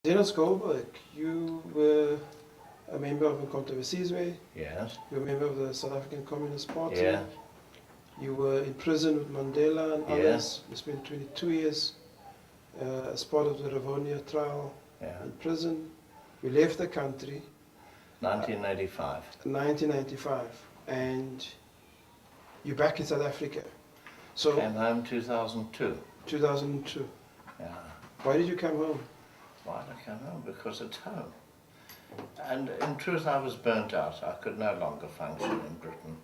Denis Goldberg, you were a member of Umkhonto we Sizwe. Yes. You were a member of the South African Communist Party. Yes. You were in prison with Mandela and others. Yes. You spent 22 years as part of the Rivonia trial in prison. You left the country. 1985. 1995. And you're back in South Africa. So Came home 2002. 2002. Yeah. Why did you come home? Why did I come home? Because it's home. And in truth, I was burnt out. I could no longer function in Britain.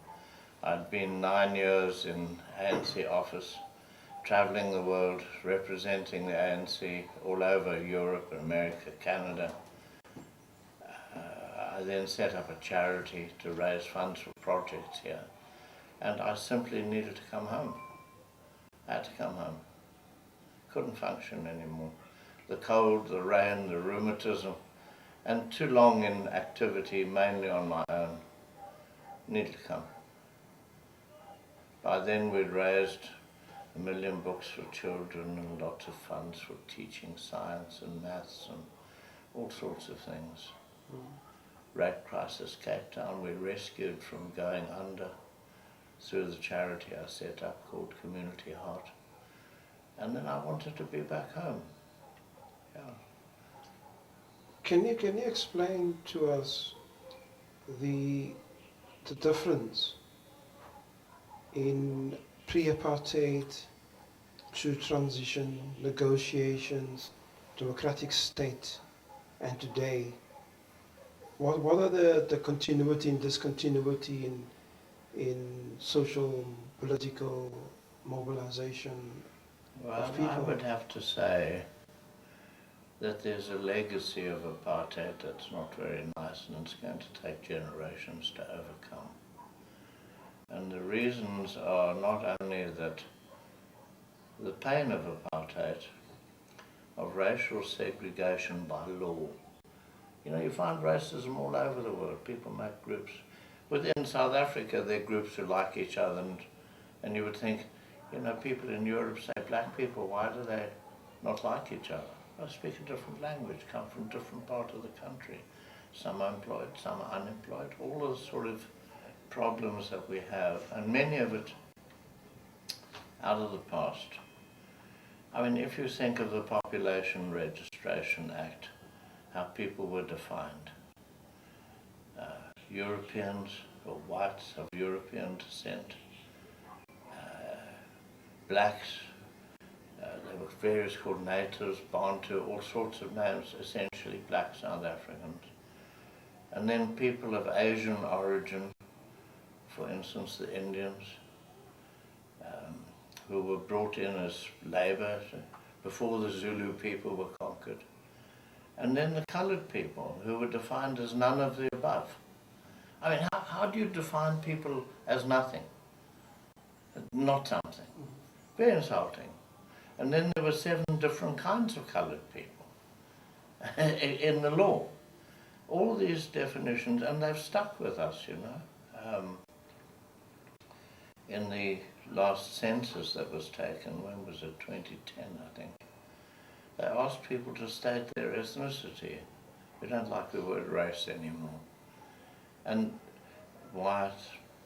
I'd been 9 years in ANC office, travelling the world, representing the ANC all over Europe, America, Canada. I then set up a charity to raise funds for projects here. And I simply needed to come home. I had to come home. Couldn't function anymore. The cold, the rain, the rheumatism, and too long in activity, mainly on my own, needed to come. By then we'd raised 1 million books for children and lots of funds for teaching science and maths and all sorts of things. Rape crisis, Cape Town, we rescued from going under through the charity I set up called Community Heart. And then I wanted to be back home. Yeah. Can you explain to us the difference in pre-apartheid to transition, negotiations, democratic state, and today? What are the continuity and discontinuity in social, political mobilization? Well, I would have to say that there's a legacy of apartheid that's not very nice, and it's going to take generations to overcome. And the reasons are not only that the pain of apartheid, of racial segregation by law. You know, you find racism all over the world. People make groups. Within South Africa, there are groups who like each other, and you would think, you know, people in Europe say, black people, why do they not like each other? They speak a different language, come from a different part of the country. Some are employed, some are unemployed, all those sort of problems that we have, and many of it out of the past. I mean, if you think of the Population Registration Act, how people were defined. Europeans or whites of European descent, blacks, there were various called natives, Bantu, all sorts of names, essentially black South Africans. And then people of Asian origin, for instance the Indians, who were brought in as labor before the Zulu people were conquered. And then the colored people, who were defined as none of the above. I mean, how do you define people as nothing? Not something. Very insulting. And then there were 7 different kinds of colored people in the law. All these definitions, and they've stuck with us, you know. In the last census that was taken, when was it, 2010, I think, they asked people to state their ethnicity. We don't like the word race anymore. And white,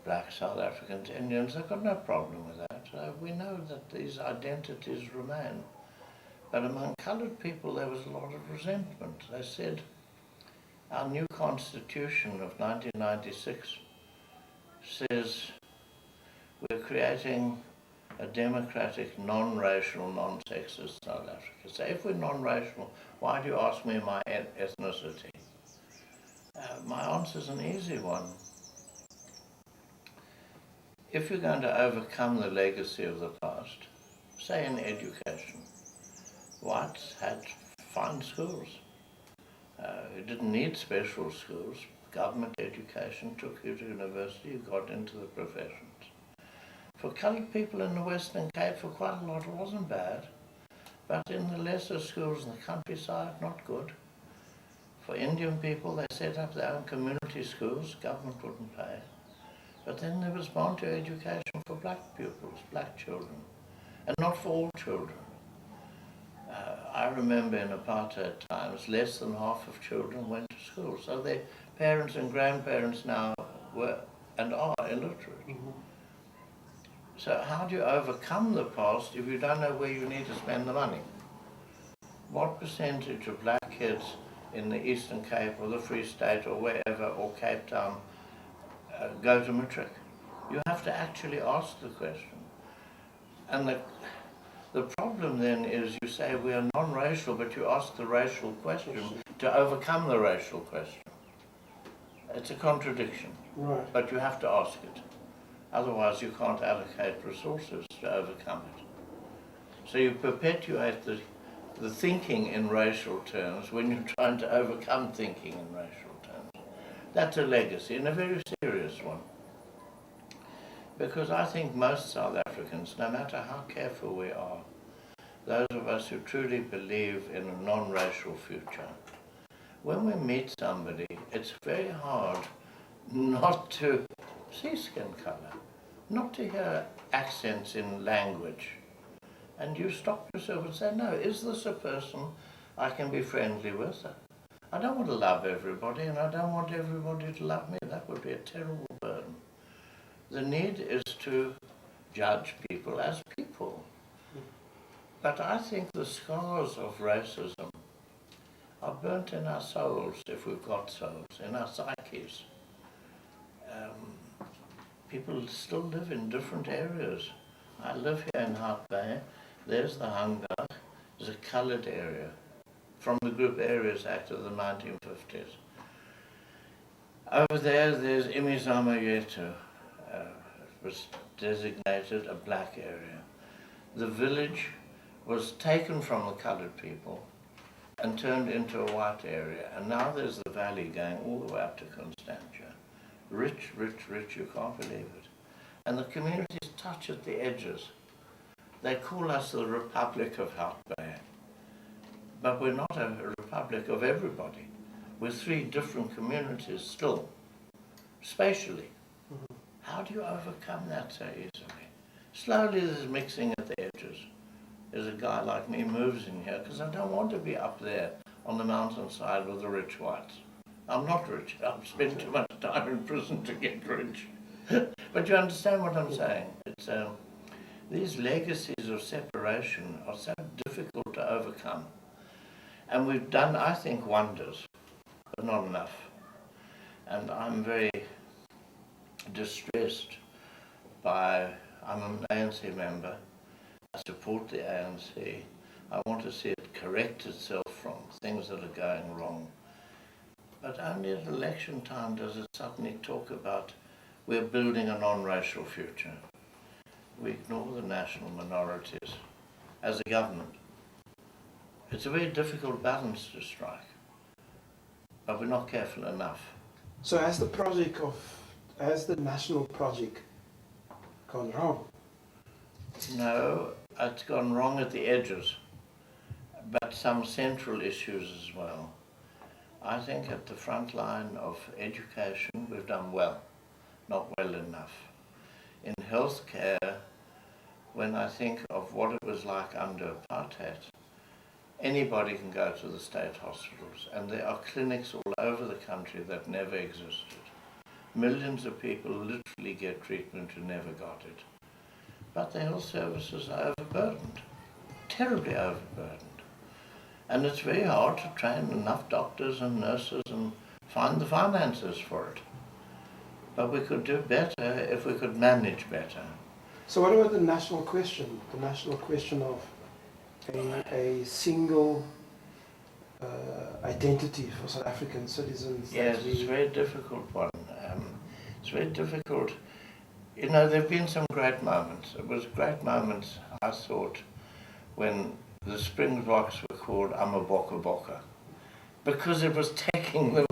black, South Africans, Indians, they've got no problem with that. We know that these identities remain. But among coloured people, there was a lot of resentment. They said, our new constitution of 1996 says we're creating a democratic, non-racial, non-sexist South Africa. So if we're non-racial, why do you ask me my ethnicity? My answer is an easy one. If you're going to overcome the legacy of the past, say in education, whites had fine schools. You didn't need special schools. Government education took you to university, you got into the professions. For coloured people in the Western Cape, for quite a lot, it wasn't bad. But in the lesser schools in the countryside, not good. For Indian people, they set up their own community schools, government wouldn't pay. But then there was Bantu education for black pupils, black children, and not for all children. I remember in apartheid times, less than half of children went to school. So their parents and grandparents now were and are illiterate. Mm-hmm. So how do you overcome the past if you don't know where you need to spend the money? What percentage of black kids in the Eastern Cape or the Free State or wherever, or Cape Town, go to matric? You have to actually ask the question. And the problem then is you say we are non-racial, but you ask the racial question to overcome the racial question. It's a contradiction, Right. but you have to ask it. Otherwise you can't allocate resources to overcome it. So you perpetuate the thinking in racial terms when you're trying to overcome thinking in racial terms. That's a legacy, and a very serious one. Because I think most South Africans, no matter how careful we are, those of us who truly believe in a non-racial future, when we meet somebody, it's very hard not to see skin colour, not to hear accents in language. And you stop yourself and say, no, is this a person I can be friendly with? I don't want to love everybody, and I don't want everybody to love me. That would be a terrible burden. The need is to judge people as people. But I think the scars of racism are burnt in our souls, if we've got souls, in our psyches. People still live in different areas. I live here in Hart Bay. There's the Hangar. There's a coloured area from the Group Areas Act of the 1950s. Over there's Imizama Yetu. It was designated a black area. The village was taken from the coloured people and turned into a white area. And now there's the valley going all the way up to Constantia. Rich, rich, rich, you can't believe it. And the communities touch at the edges. They call us the Republic of Hart Bay. But we're not a republic of everybody. We're three different communities still, spatially. How do you overcome that so easily? Slowly there's mixing at the edges. There's a guy like me moves in here because I don't want to be up there on the mountainside with the rich whites. I'm not rich. I've spent too much time in prison to get rich. But you understand what I'm saying? It's these legacies of separation are so difficult to overcome. And we've done, I think, wonders, but not enough. And I'm very distressed by, I'm an ANC member, I support the ANC, I want to see it correct itself from things that are going wrong. But only at election time does it suddenly talk about we're building a non-racial future. We ignore the national minorities as a government. It's a very difficult balance to strike, but we're not careful enough. So has the national project gone wrong? No, it's gone wrong at the edges, but some central issues as well. I think at the front line of education we've done well, not well enough. In healthcare, when I think of what it was like under apartheid, anybody can go to the state hospitals, and there are clinics all over the country that never existed. Millions of people literally get treatment who never got it. But the health services are overburdened, terribly overburdened. And it's very hard to train enough doctors and nurses and find the finances for it. But we could do better if we could manage better. So what about the national question? The national question of a single identity for South African citizens? Yes, it's a very difficult one. It's very difficult. You know, there have been some great moments. It was great moments, I thought, when the Springboks were called Amaboka Boka, because it was taking them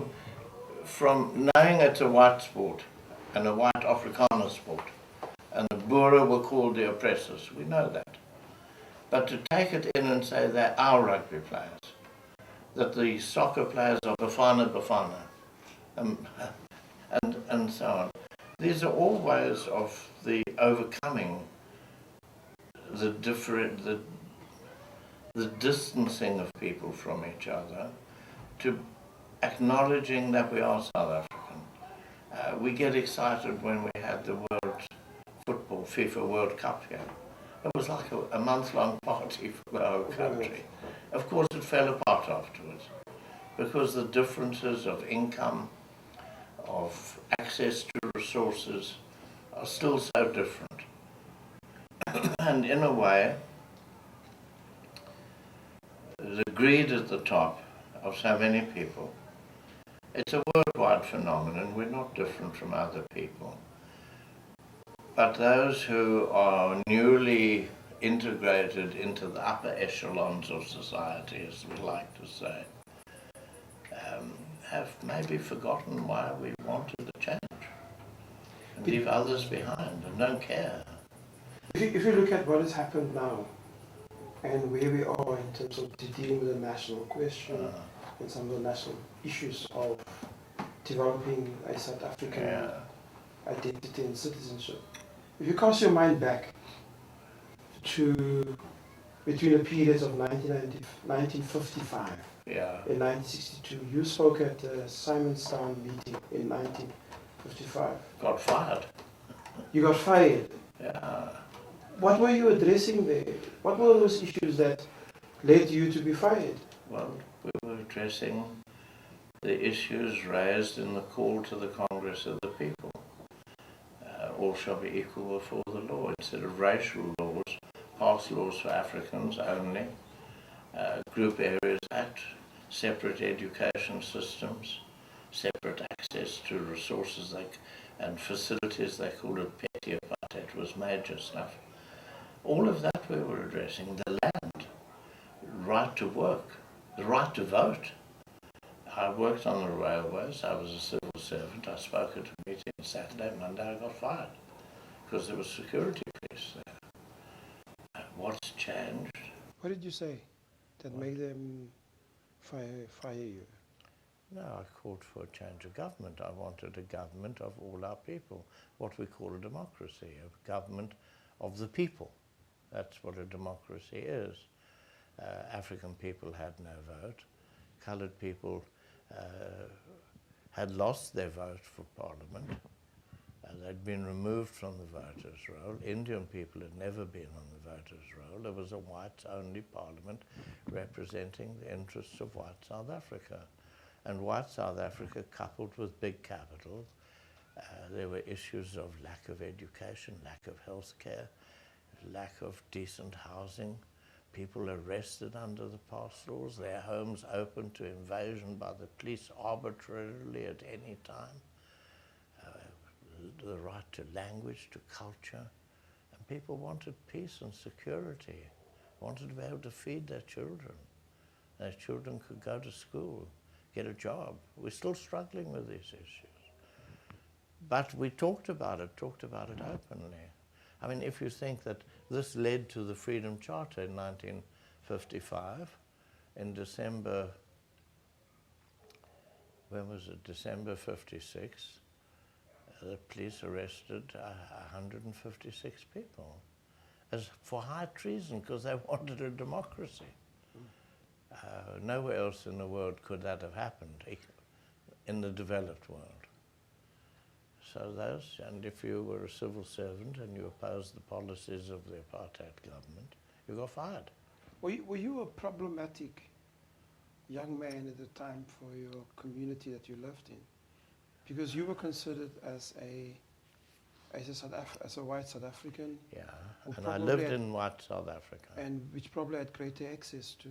from knowing it's a white sport and a white Afrikaner sport, and the Boer were called the oppressors. We know that. But to take it in and say they're our rugby players, that the soccer players are Bafana Bafana, and so on. These are all ways of the overcoming the the distancing of people from each other to acknowledging that we are South African. We get excited when we had the World Football, FIFA World Cup here. It was like a month-long party for the whole country. Of course, it fell apart afterwards because the differences of income, of access to resources are still so different. And in a way, the greed at the top of so many people, it's a worldwide phenomenon. We're not different from other people. But those who are newly integrated into the upper echelons of society, as we like to say, have maybe forgotten why we wanted the change and leave others behind and don't care. If you look at what has happened now and where we are in terms of dealing with the national question and some of the national issues of developing a South African identity and citizenship, if you cast your mind back to between the periods of 1955 and 1962, you spoke at the Simonstown meeting in 1955. Got fired. You got fired. Yeah. What were you addressing there? What were those issues that led you to be fired? Well, we were addressing the issues raised in the call to the Congress of the People. All shall be equal before the law. Instead of racial laws, pass laws for Africans only, Group Areas Act, separate education systems, separate access to resources and facilities. They called it petty apartheid, was major stuff. All of that we were addressing. The land, right to work, the right to vote. I worked on the railways. I was a civil servant. I spoke at a meeting Saturday, Monday I got fired because there was security police there. What's changed? What did you say that made them fire you? No, I called for a change of government. I wanted a government of all our people, what we call a democracy, a government of the people. That's what a democracy is. African people had no vote. Coloured people had lost their vote for parliament. They'd been removed from the voters' roll. Indian people had never been on the voters' roll. There was a whites-only parliament representing the interests of white South Africa. And white South Africa coupled with big capital, there were issues of lack of education, lack of health care, lack of decent housing, people arrested under the pass laws, their homes open to invasion by the police arbitrarily at any time, the right to language, to culture, and people wanted peace and security, wanted to be able to feed their children. Their children could go to school, get a job. We're still struggling with these issues. But we talked about it openly. I mean, if you think that this led to the Freedom Charter in 1955, in December, when was it, December 56, the police arrested 156 people as for high treason because they wanted a democracy. Nowhere else in the world could that have happened in the developed world. So those, and if you were a civil servant and you opposed the policies of the apartheid government, you got fired. Were you a problematic young man at the time for your community that you lived in? Because you were considered as a white South African. Yeah, and I lived in white South Africa. And which probably had greater access to,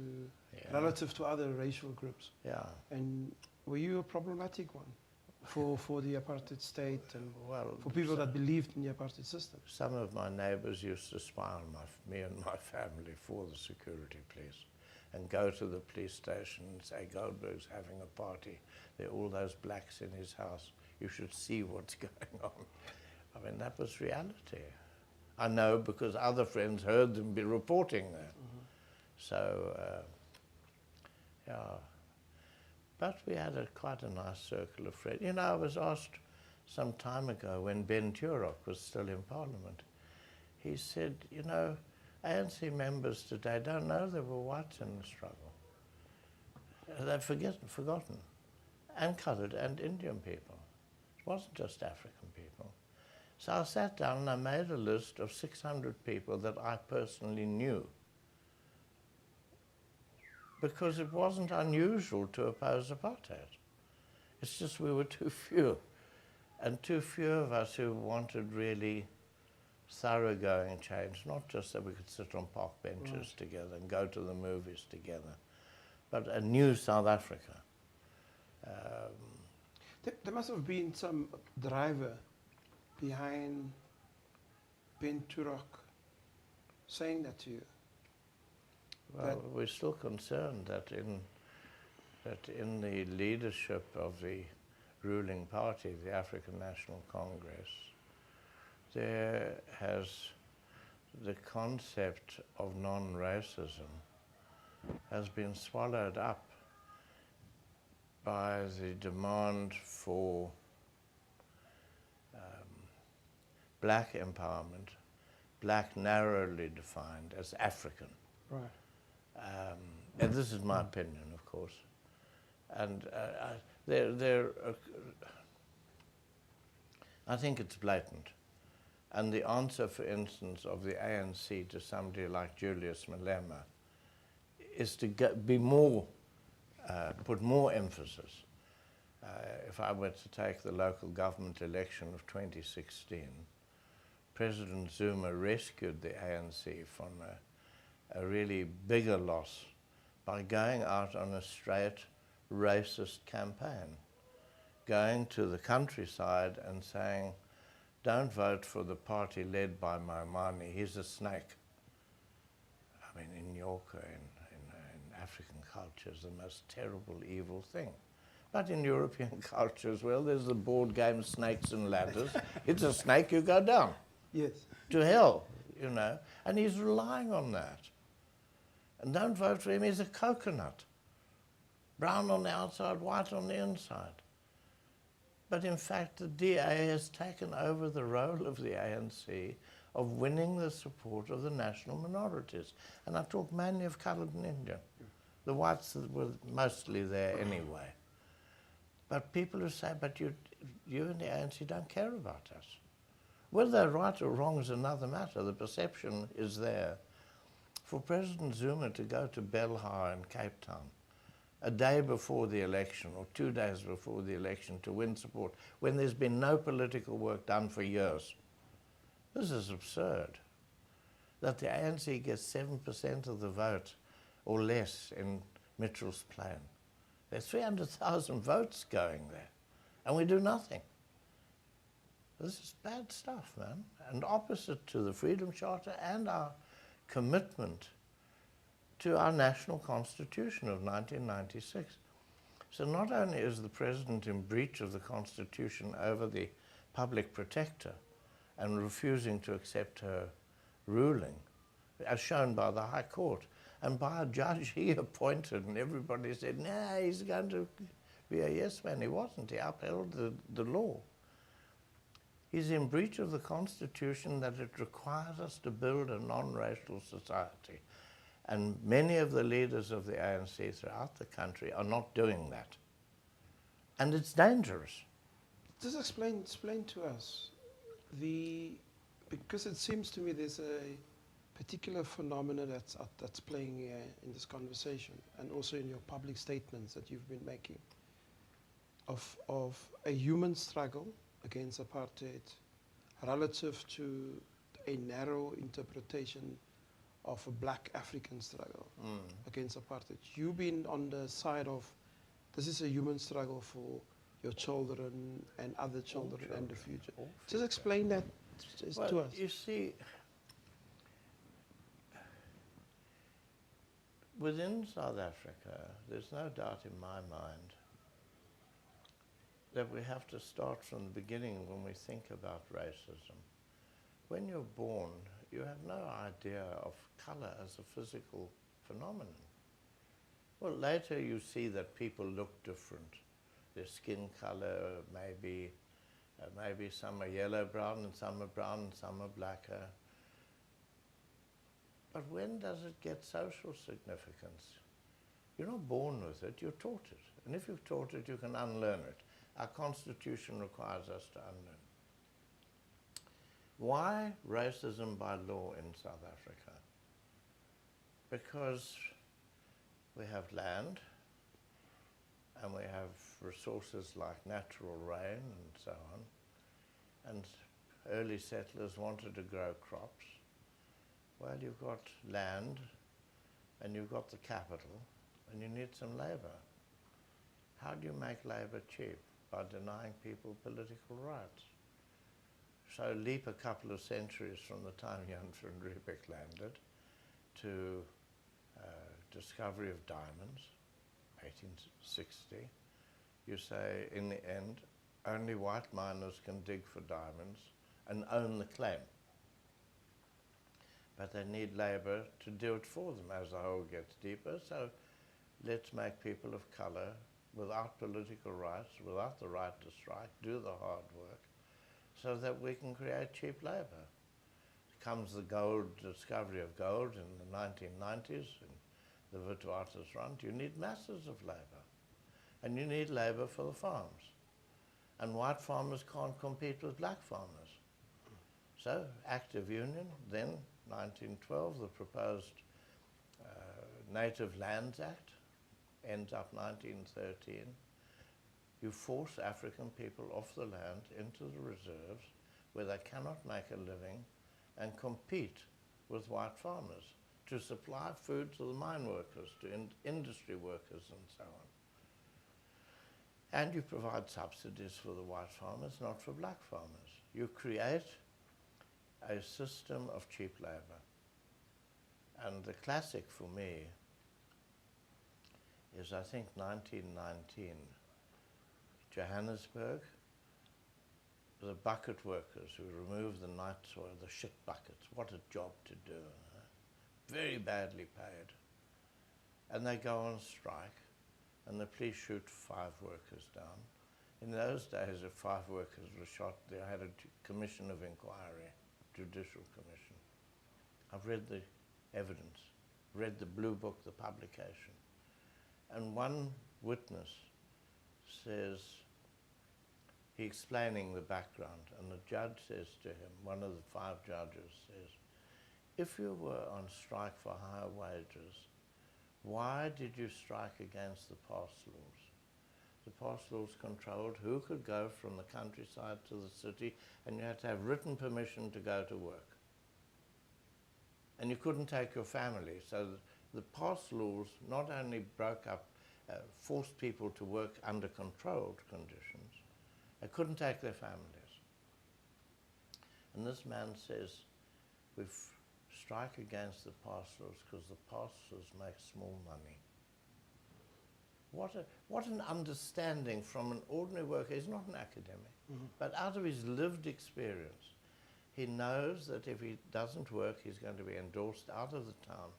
relative to other racial groups. Yeah. And were you a problematic one for the apartheid state and for people that believed in the apartheid system? Some of my neighbors used to spy on me and my family for the security police and go to the police station and say, Goldberg's having a party. There are all those blacks in his house. You should see what's going on. I mean, that was reality. I know because other friends heard them be reporting that. So, yeah. But we had quite a nice circle of friends. You know, I was asked some time ago when Ben Turok was still in Parliament. He said, you know, ANC members today don't know there were whites in the struggle. They've forgotten. And coloured and Indian people. It wasn't just African people. So I sat down and I made a list of 600 people that I personally knew, because it wasn't unusual to oppose apartheid. It's just we were too few, and too few of us who wanted really thoroughgoing change, not just that we could sit on park benches together and go to the movies together, but a new South Africa. There must have been some driver behind Ben Turok saying that to you. Well, we're still concerned that in the leadership of the ruling party, the African National Congress, there has the concept of non-racism has been swallowed up by the demand for black empowerment, black narrowly defined as African. Right. And this is my opinion, of course. And I think it's blatant. And the answer, for instance, of the ANC to somebody like Julius Malema is to put more emphasis. If I were to take the local government election of 2016, President Zuma rescued the ANC from a really bigger loss by going out on a straight racist campaign, going to the countryside and saying, don't vote for the party led by Maimane, he's a snake. I mean, in Yorker, in African culture, is the most terrible, evil thing. But in European culture as well, there's the board game Snakes and Ladders. It's a snake, you go down. Yes. To hell, you know. And he's relying on that. And don't vote for him, he's a coconut. Brown on the outside, white on the inside. But in fact, the DA has taken over the role of the ANC of winning the support of the national minorities. And I talk mainly of coloured and Indian. The whites were mostly there anyway. But people who say, but you and the ANC don't care about us. Whether they're right or wrong is another matter. The perception is there. For President Zuma to go to Belhar in Cape Town a day before the election or 2 days before the election to win support when there's been no political work done for years, this is absurd. That the ANC gets 7% of the vote or less in Mitchell's Plain. There's 300,000 votes going there, and we do nothing. This is bad stuff, man, and opposite to the Freedom Charter and our commitment to our national constitution of 1996. So not only is the president in breach of the constitution over the public protector and refusing to accept her ruling, as shown by the High Court, and by a judge he appointed, and everybody said, nah, he's going to be a yes man. He wasn't. He upheld the law. He's in breach of the Constitution that it requires us to build a non-racial society. And many of the leaders of the ANC throughout the country are not doing that. And it's dangerous. Just explain to us, because it seems to me there's a particular phenomena that's playing in this conversation, and also in your public statements that you've been making, of a human struggle against apartheid relative to a narrow interpretation of a black African struggle against apartheid. You've been on the side of, this is a human struggle for your children and other children and the future. Just explain that to us. You see, within South Africa, there's no doubt in my mind that we have to start from the beginning when we think about racism. When you're born, you have no idea of colour as a physical phenomenon. Well, later you see that people look different. Their skin colour maybe some are yellow-brown and some are brown and some are blacker. But when does it get social significance? You're not born with it, you're taught it. And if you've taught it, you can unlearn it. Our Constitution requires us to unlearn. Why racism by law in South Africa? Because we have land, and we have resources like natural rain and so on, and early settlers wanted to grow crops. Well, you've got land, and you've got the capital, and you need some labor. How do you make labor cheap? By denying people political rights. So leap a couple of centuries from the time Jan van Riebeeck landed to discovery of diamonds, 1860. You say, in the end, only white miners can dig for diamonds and own the claim. But they need labor to do it for them as the hole gets deeper, so let's make people of color, without political rights, without the right to strike, do the hard work, so that we can create cheap labor. Comes the discovery of gold in the 1990s, in the Witwatersrand. You need masses of labor, and you need labor for the farms. And white farmers can't compete with black farmers. So, active union, then 1912, the proposed Native Lands Act, ends up 1913. You force African people off the land into the reserves where they cannot make a living and compete with white farmers to supply food to the mine workers, to industry workers and so on. And you provide subsidies for the white farmers, not for black farmers. You create a system of cheap labor. And the classic for me is, I think, 1919, Johannesburg, the bucket workers who remove the night soil, the shit buckets. What a job to do. Huh? Very badly paid. And they go on strike, and the police shoot 5 workers down. In those days, if 5 workers were shot, they had a commission of inquiry, judicial commission. I've read the evidence, read the blue book, the publication. And one witness says, he's explaining the background, and the judge says to him, one of the 5 judges says, if you were on strike for higher wages, why did you strike against the pass laws? The pass laws controlled who could go from the countryside to the city, and you had to have written permission to go to work. And you couldn't take your family, so the pass laws not only broke up, forced people to work under controlled conditions, they couldn't take their families. And this man says, we strike against the pass laws because the passers make small money. What an understanding from an ordinary worker. He's not an academic, but out of his lived experience, he knows that if he doesn't work, he's going to be endorsed out of the town,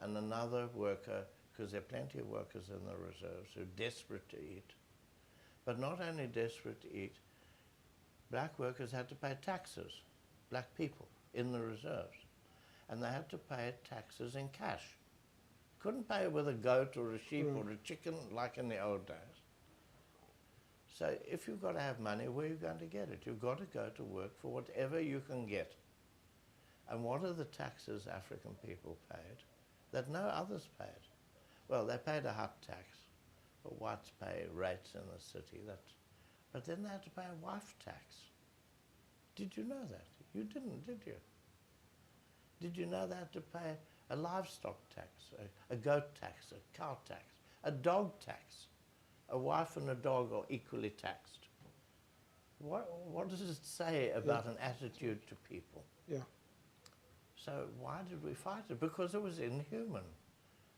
and another worker, because there are plenty of workers in the reserves who are desperate to eat, but not only desperate to eat, black workers had to pay taxes, black people, in the reserves, and they had to pay taxes in cash. Couldn't pay with a goat or a sheep or a chicken like in the old days. So if you've got to have money, where are you going to get it? You've got to go to work for whatever you can get. And what are the taxes African people paid that no others paid? Well, they paid a hut tax. But whites pay rates in the city. But then they had to pay a wife tax. Did you know that? You didn't, did you? Did you know they had to pay a livestock tax, a goat tax, a cow tax, a dog tax? A wife and a dog are equally taxed. What does it say about an attitude to people? Yeah. So why did we fight it? Because it was inhuman.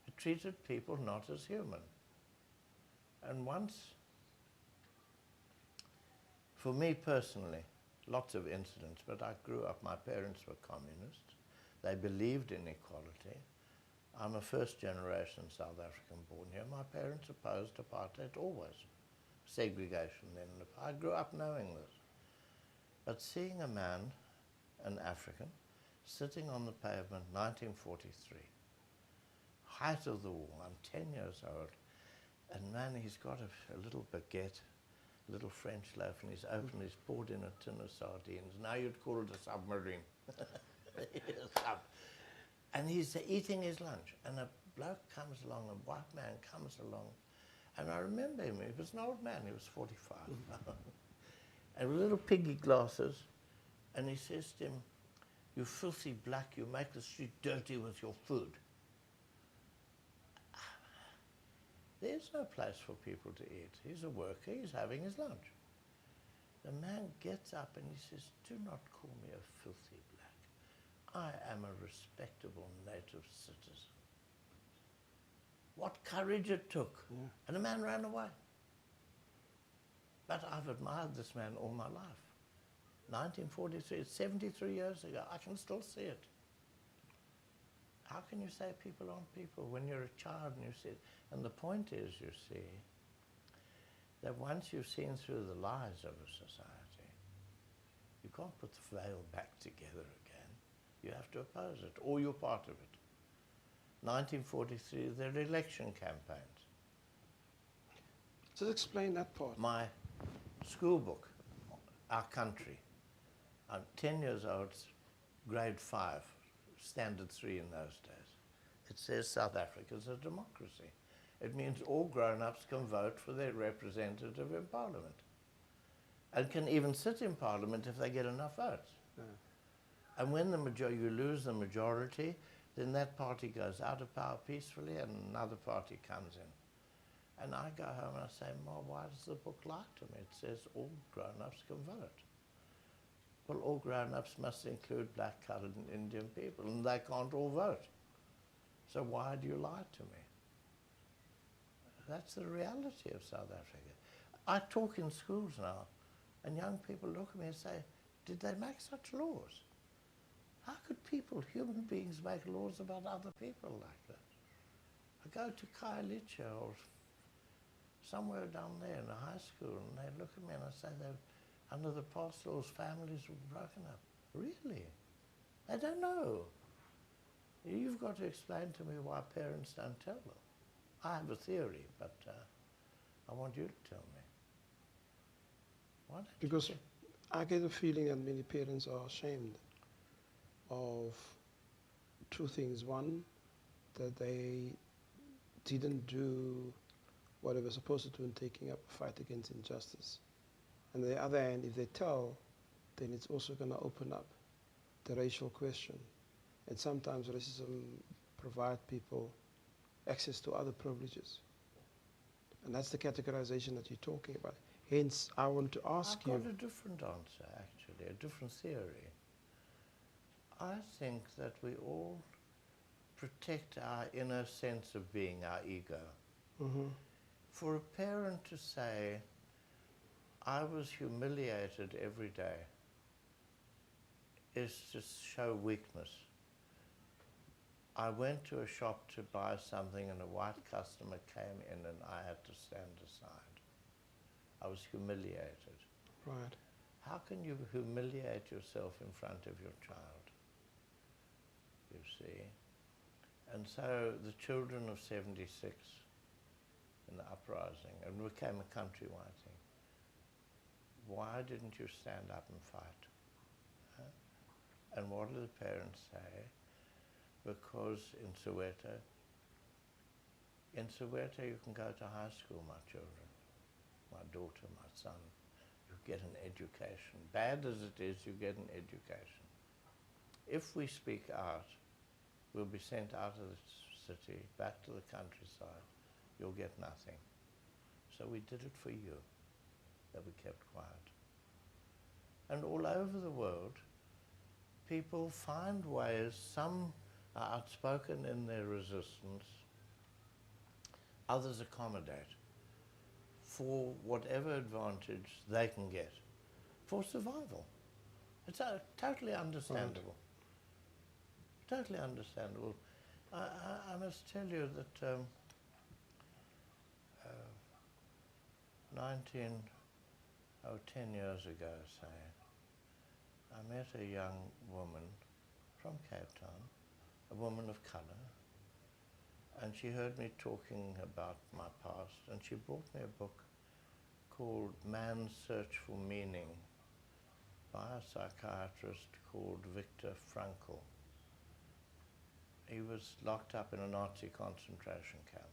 It treated people not as human. And once, for me personally, lots of incidents, but I grew up, my parents were communists. They believed in equality. I'm a first-generation South African born here. My parents opposed apartheid always. Segregation then. I grew up knowing this. But seeing a man, an African, sitting on the pavement, 1943. Height of the war, I'm 10 years old. And man, he's got a little baguette, a little French loaf, and he's poured in a tin of sardines. Now you'd call it a submarine. And he's eating his lunch, and a bloke comes along, a white man comes along, and I remember him. He was an old man, he was 45. And with little piggy glasses, and he says to him, "You filthy black, you make the street dirty with your food." There's no place for people to eat. He's a worker, he's having his lunch. The man gets up and he says, "Do not call me a filthy black. I am a respectable native citizen." What courage it took. Yeah. And the man ran away. But I've admired this man all my life. 1943, it's 73 years ago. I can still see it. How can you say people aren't people when you're a child and you see it? And the point is, you see, that once you've seen through the lies of a society, you can't put the veil back together again. You have to oppose it, or you're part of it. 1943, their election campaigns. Just explain that part. My school book, Our Country. I'm 10 years old, grade 5, standard 3 in those days. It says South Africa's a democracy. It means all grown-ups can vote for their representative in Parliament, and can even sit in Parliament if they get enough votes. Yeah. And when you lose the majority, then that party goes out of power peacefully and another party comes in. And I go home and I say, "Ma, why does the book lie to me? It says all grown-ups can vote." Well, all grown-ups must include black, coloured and Indian people, and they can't all vote. So why do you lie to me? That's the reality of South Africa. I talk in schools now, and young people look at me and say, "Did they make such laws? How could people, human beings, make laws about other people like that?" I go to Khayelitsha or somewhere down there in a high school, and they look at me and I say, under the past laws, families were broken up. Really? They don't know. You've got to explain to me why parents don't tell them. I have a theory, but I want you to tell me. Why don't because I get a feeling that many parents are ashamed of two things. One, that they didn't do what they were supposed to do in taking up a fight against injustice. And on the other hand, if they tell, then it's also going to open up the racial question. And sometimes racism provides people access to other privileges. And that's the categorization that you're talking about. Hence, I want to ask you... I've got a different answer, actually, a different theory. I think that we all protect our inner sense of being, our ego. Mm-hmm. For a parent to say, "I was humiliated every day," is to show weakness. I went to a shop to buy something and a white customer came in and I had to stand aside. I was humiliated. Right. How can you humiliate yourself in front of your child? You see? And so the children of 76 in the uprising, and became a countrywide thing. Why didn't you stand up and fight? Huh? And what do the parents say? Because in Soweto you can go to high school, my children, my daughter, my son. You get an education. Bad as it is, you get an education. If we speak out, we'll be sent out of the city, back to the countryside. You'll get nothing. So we did it for you, that we kept quiet. And all over the world, people find ways. Some are outspoken in their resistance. Others accommodate for whatever advantage they can get, for survival. It's totally understandable. Right. Totally understandable. I must tell you that 10 years ago, say, I met a young woman, from Cape Town, a woman of colour, and she heard me talking about my past, and she brought me a book called Man's Search for Meaning by a psychiatrist called Viktor Frankl. He was locked up in a Nazi concentration camp.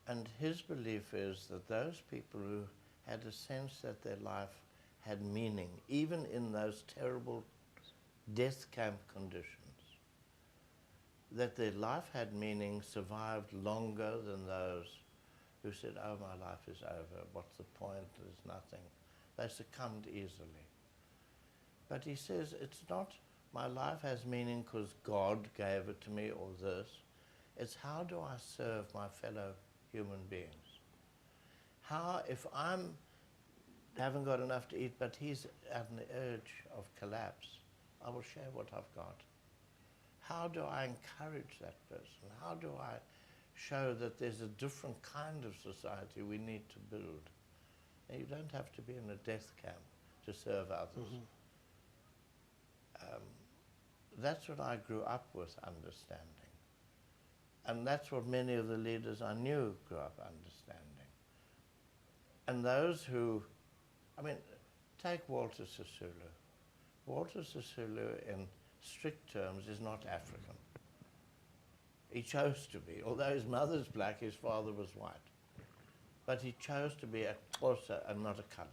And his belief is that those people who had a sense that their life had meaning, even in those terrible death camp conditions, that their life had meaning, survived longer than those who said, oh, my life is over, what's the point, there's nothing. They succumbed easily. But he says, it's not my life has meaning because God gave it to me or this. It's how do I serve my fellow human beings? How, if I'm haven't got enough to eat, but he's at an urge of collapse, I will share what I've got. How do I encourage that person? How do I show that there's a different kind of society we need to build? And you don't have to be in a death camp to serve others. That's what I grew up with understanding. And that's what many of the leaders I knew grew up understanding. And those who, I mean, take Walter Sisulu. Walter Sisulu, in strict terms, is not African. He chose to be. Although his mother's black, his father was white. But he chose to be a Xhosa and not a coloured.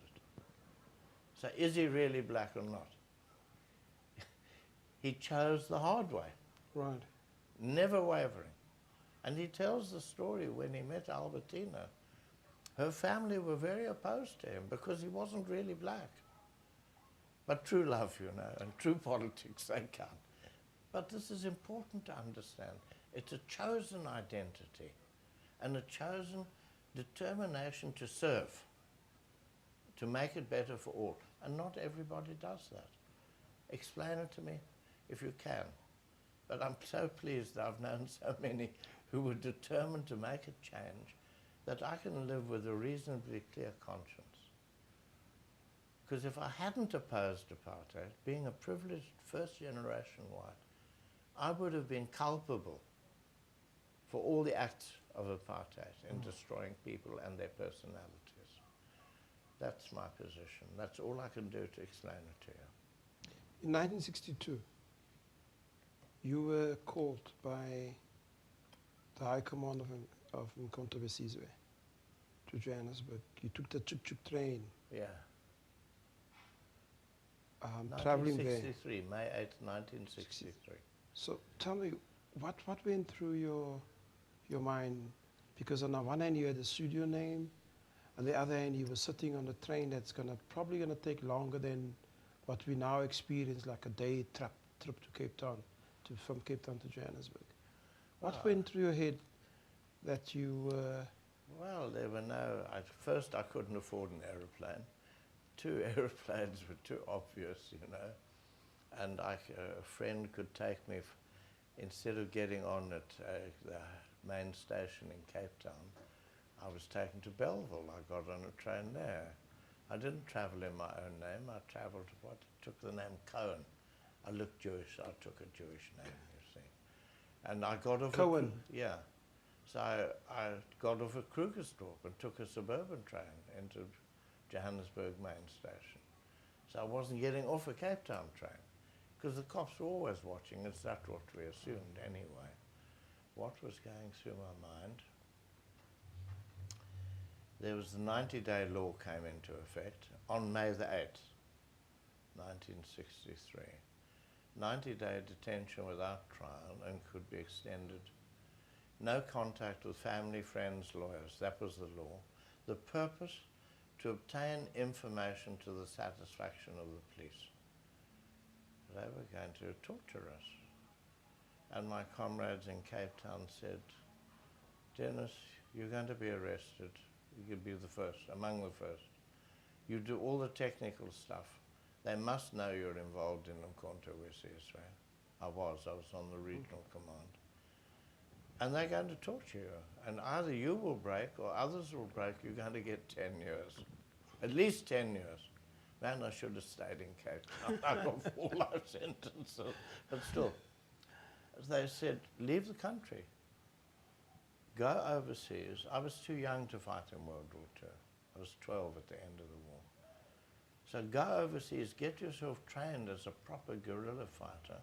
So is he really black or not? He chose the hard way. Right. Never wavering. And he tells the story when he met Albertina. Her family were very opposed to him because he wasn't really black. But true love, you know, and true politics, they count. But this is important to understand. It's a chosen identity and a chosen determination to serve, to make it better for all. And not everybody does that. Explain it to me if you can. But I'm so pleased that I've known so many who were determined to make a change that I can live with a reasonably clear conscience. Because if I hadn't opposed apartheid, being a privileged first-generation white, I would have been culpable for all the acts of apartheid in destroying people and their personalities. That's my position. That's all I can do to explain it to you. In 1962, you were called by the High Command of Mkhonto Wesizwe to Johannesburg. You took the tuk-tuk train. Yeah. Traveling there. 1963, May 8, 1963. So tell me, what went through your mind? Because on the one hand you had a studio name, on the other hand you were sitting on a train that's probably gonna take longer than what we now experience, like a day trip to Cape Town, from Cape Town to Johannesburg. What went through your head that you Well, there were no... First, I couldn't afford an aeroplane. 2 aeroplanes were too obvious, you know. And a friend could take me, instead of getting on at the main station in Cape Town, I was taken to Belleville. I got on a train there. I didn't travel in my own name. I travelled, took the name Cohen. I looked Jewish, so I took a Jewish name, you see. And I got off... Cohen? Yeah. So I got off at Krugersdorp and took a suburban train into Johannesburg main station. So I wasn't getting off a Cape Town train, because the cops were always watching. Is that what we assumed anyway? What was going through my mind? There was the 90-day law came into effect on May the 8th, 1963. 90-day detention without trial and could be extended. No contact with family, friends, lawyers. That was the law. The purpose, to obtain information to the satisfaction of the police. They were going to torture us. And my comrades in Cape Town said, Denis, you're going to be arrested. You could be the first, among the first. You do all the technical stuff. They must know you're involved in Mkhonto Wesizwe. I was on the regional command. And they're going to torture you. And either you will break or others will break. You're going to get 10 years. At least 10 years. Man, I should have stayed in Cape Town. I got 4 life sentences. But still, they said, leave the country. Go overseas. I was too young to fight in World War II. I was 12 at the end of the war. So go overseas, get yourself trained as a proper guerrilla fighter,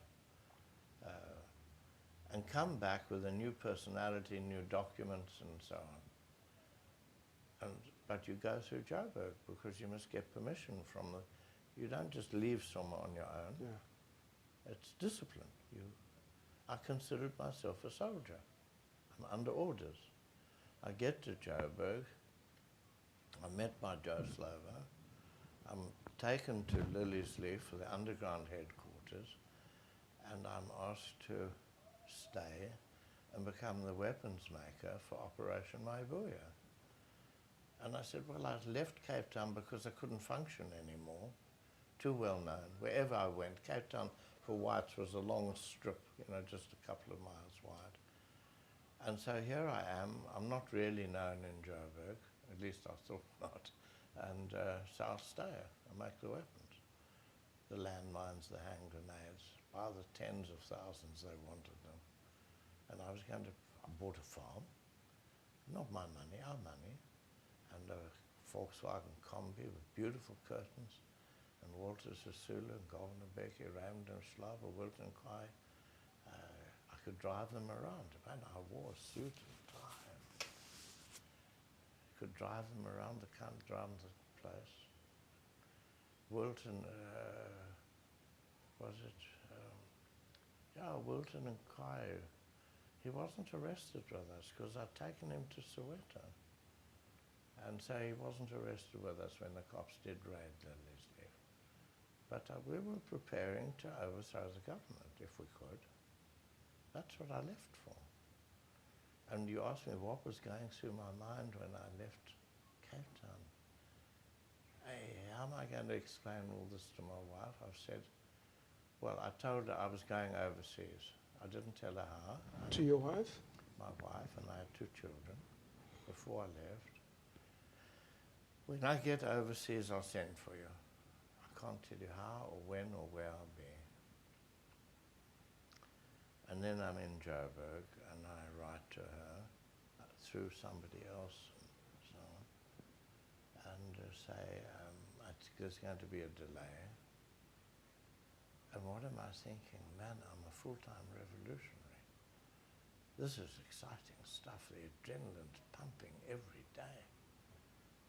and come back with a new personality, new documents, and so on. But you go through Joburg because you must get permission from the... You don't just leave somewhere on your own. Yeah. It's discipline. I considered myself a soldier. I'm under orders. I get to Joburg. I'm met by Joe Slovo. I'm taken to Liliesleaf for the underground headquarters, and I'm asked to stay and become the weapons maker for Operation Maibuya. And I said, well, I left Cape Town because I couldn't function anymore. Too well known. Wherever I went, Cape Town for whites was a long strip, just a couple of miles wide. And so here I am. I'm not really known in Joburg, at least I thought not. And so I'll stay and make the weapons. The landmines, the hand grenades, by the tens of thousands they wanted them. And I bought a farm, not my money, our money, and a Volkswagen Combi with beautiful curtains, and Walter Sisulu, and Governor Becky, Raymond and Slava, Wilton Kai. I could drive them around. Man, I wore a suit and tie. Could drive them around the country, around the place. Wilton, Wilton and Kai. He wasn't arrested with us because I'd taken him to Soweto. And so he wasn't arrested with us when the cops did raid Liliesleaf. But we were preparing to overthrow the government if we could. That's what I left for. And you asked me what was going through my mind when I left Cape Town. Hey, how am I going to explain all this to my wife? I've said, well, I told her I was going overseas. I didn't tell her how. To your wife? My wife, and I had 2 children before I left. When I get overseas, I'll send for you. I can't tell you how or when or where I'll be. And then I'm in Joburg, and I write to her through somebody else and so on, and say there's going to be a delay. And what am I thinking? Man, I'm a full-time revolutionary. This is exciting stuff. The adrenaline's pumping every day.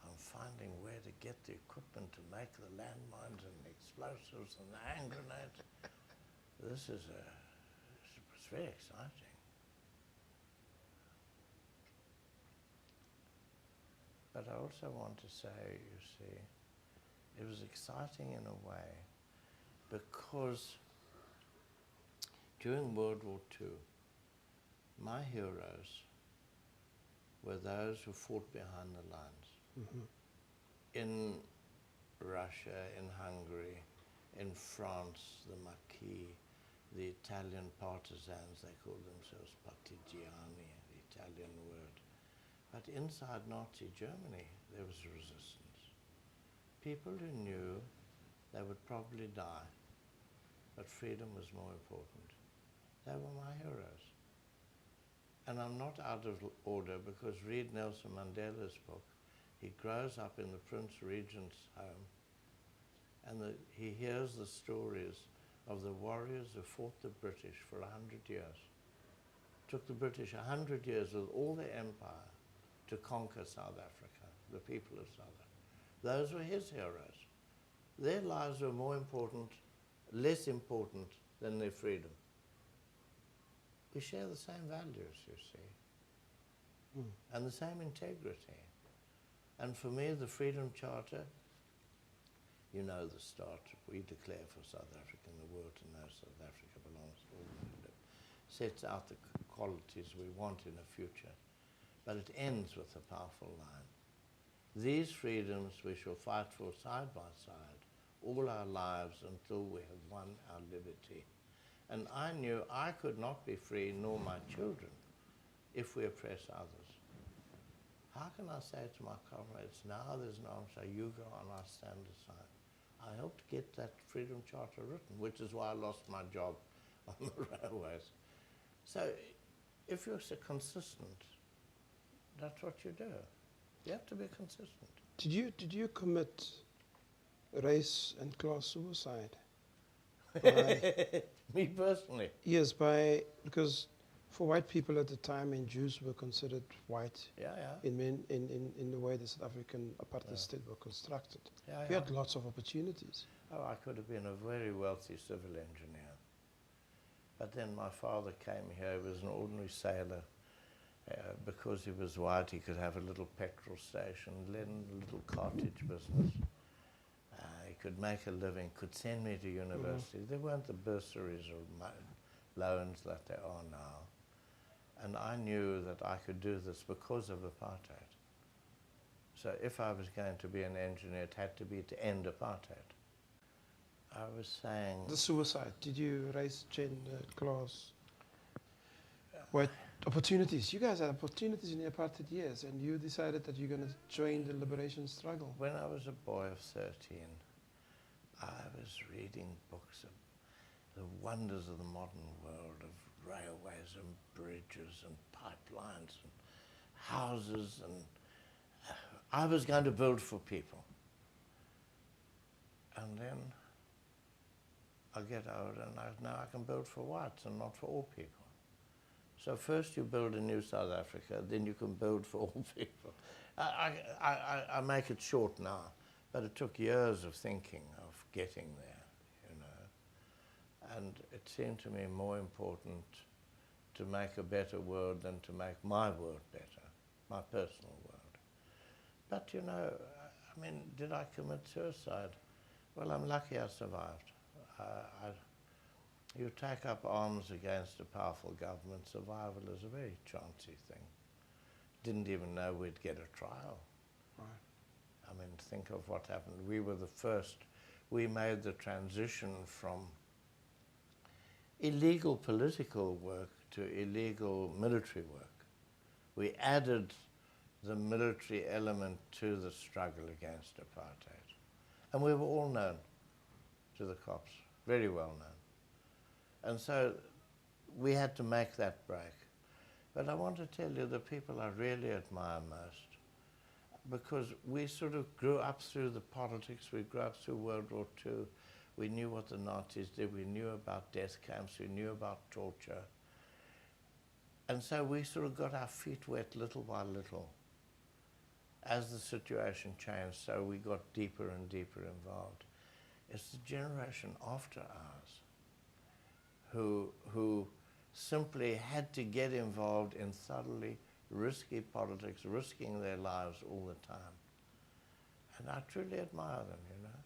I'm finding where to get the equipment to make the landmines and the explosives and the hand grenades. This is it's very exciting. But I also want to say, you see, it was exciting in a way because during World War II, my heroes were those who fought behind the lines. Mm-hmm. In Russia, in Hungary, in France, the Maquis, the Italian partisans, they called themselves partigiani, the Italian word. But inside Nazi Germany, there was resistance. People who knew they would probably die, but freedom was more important. They were my heroes. And I'm not out of order because read Nelson Mandela's book. He grows up in the Prince Regent's home, and he hears the stories of the warriors who fought the British for 100 years. It took the British 100 years with all their empire to conquer South Africa, the people of South Africa. Those were his heroes. Their lives were more important, less important than their freedom. We share the same values, you see, and the same integrity. And for me, the Freedom Charter, you know the start. We declare for South Africa and the world to know South Africa belongs to all who live. Sets out the qualities we want in a future. But it ends with a powerful line. These freedoms we shall fight for side by side, all our lives until we have won our liberty. And I knew I could not be free, nor my children, if we oppress others. How can I say to my comrades, now there's no answer, you go on, I stand aside? I helped get that Freedom Charter written, which is why I lost my job on the railways. So if you're so consistent, that's what you do. You have to be consistent. Did you commit race and class suicide? Me personally? Yes, because for white people at the time, and Jews were considered white in the way the South African apartheid state were constructed. We had lots of opportunities. Oh, I could have been a very wealthy civil engineer. But then my father came here. He was an ordinary sailor. Because he was white, he could have a little petrol station, then a little cottage business. He could make a living, could send me to university. There weren't the bursaries or loans that there are now. And I knew that I could do this because of apartheid. So if I was going to be an engineer, it had to be to end apartheid. I was saying... The suicide, did you raise gender, class? What opportunities? You guys had opportunities in the apartheid years, and you decided that you're going to join the liberation struggle. When I was a boy of 13, I was reading books of the wonders of the modern world, of railways and bridges and pipelines and houses, and I was going to build for people. And then I get older and now I can build for whites and not for all people. So first you build a new South Africa, then you can build for all people. I make it short now, but it took years of thinking, of getting there, you know. And it seemed to me more important to make a better world than to make my world better, my personal world. But, you know, I mean, did I commit suicide? Well, I'm lucky I survived. You take up arms against a powerful government, survival is a very chancy thing. Didn't even know we'd get a trial. Right. I mean, think of what happened. We were the first. We made the transition from illegal political work to illegal military work. We added the military element to the struggle against apartheid. And we were all known to the cops, very well known. And so we had to make that break. But I want to tell you the people I really admire most, because we sort of grew up through the politics, we grew up through World War II, we knew what the Nazis did, we knew about death camps, we knew about torture. And so we sort of got our feet wet little by little. As the situation changed, so we got deeper and deeper involved. It's the generation after ours who simply had to get involved in thoroughly risky politics, risking their lives all the time. And I truly admire them, you know.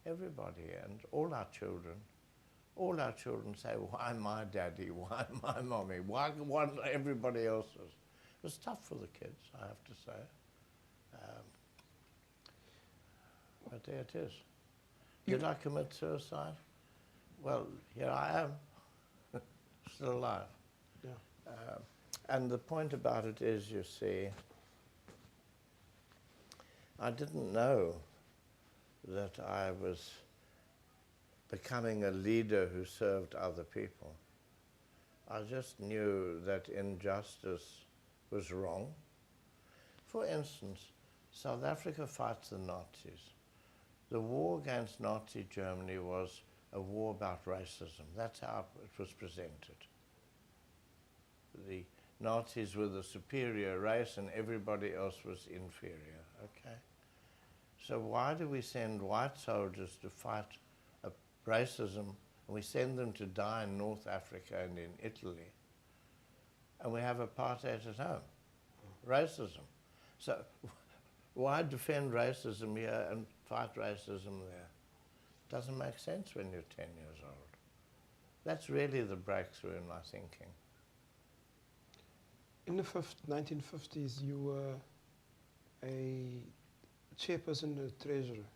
Everybody and all our children say, why my daddy, why my mommy, why everybody else's? It was tough for the kids, I have to say. But there it is. Did I commit suicide? Well, here I am, still alive. Yeah. And the point about it is, you see, I didn't know that I was becoming a leader who served other people. I just knew that injustice was wrong. For instance, South Africa fights the Nazis. The war against Nazi Germany was a war about racism. That's how it was presented. The Nazis were the superior race and everybody else was inferior, okay? So why do we send white soldiers to fight racism, and we send them to die in North Africa and in Italy, and we have apartheid at home? Racism. So why defend racism here and fight racism there? Doesn't make sense when you're 10 years old. That's really the breakthrough in my thinking. In the 1950s, you were a chairperson and treasurer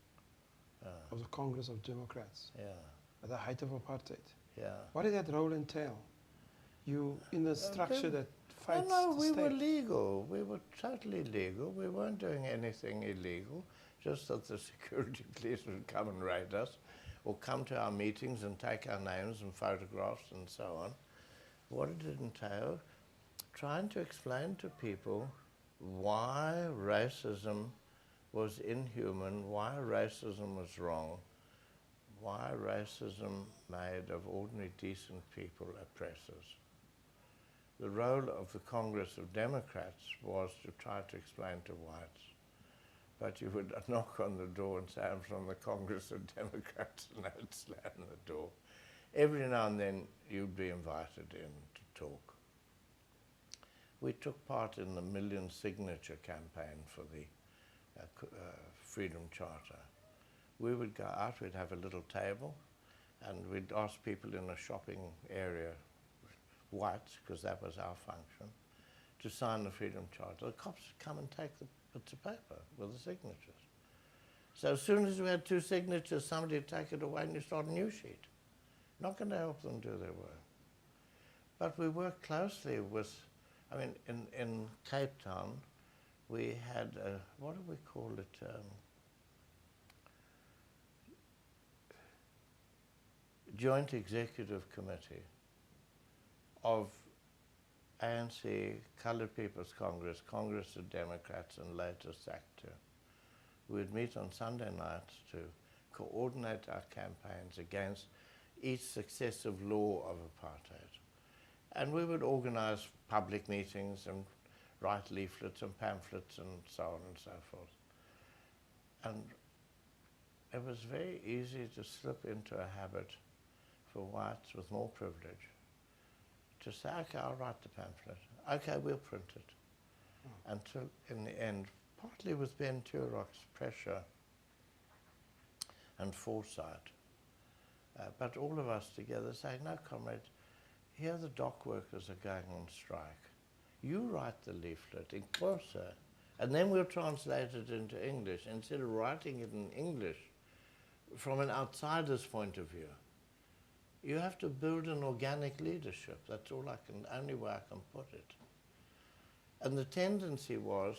of the Congress of Democrats at the height of apartheid. Yeah. What did that role entail? You in a structure that fights No, the we state? were legal. We were totally legal. We weren't doing anything illegal. just that the security police would come and raid us, or come to our meetings and take our names and photographs and so on. What it entailed, trying to explain to people why racism was inhuman, why racism was wrong, why racism made of ordinary decent people oppressors. The role of the Congress of Democrats was to try to explain to whites. But you would knock on the door and say, I'm from the Congress of Democrats, and they'd slam the door. Every now and then you'd be invited in to talk. We took part in the million signature campaign for the Freedom Charter. We would go out, we'd have a little table, and we'd ask people in a shopping area, whites, because that was our function, to sign the Freedom Charter. The cops would come and take the bits of paper with the signatures. So as soon as we had 2 signatures, somebody would take it away and you start a new sheet. Not going to help them do their work. But we worked closely with, I mean, in Cape Town, we had, what do we call it? Joint Executive Committee of ANC, Coloured People's Congress, Congress of Democrats, and later SACTU. We'd meet on Sunday nights to coordinate our campaigns against each successive law of apartheid. And we would organize public meetings and write leaflets and pamphlets and so on and so forth. And it was very easy to slip into a habit for whites with more privilege to say, okay, I'll write the pamphlet. Okay, we'll print it. Until in the end, partly with Ben Turok's pressure and foresight, but all of us together saying, no, comrade, here the dock workers are going on strike. You write the leaflet in Xhosa, and then we'll translate it into English instead of writing it in English from an outsider's point of view. You have to build an organic leadership. That's all only way I can put it. And the tendency was,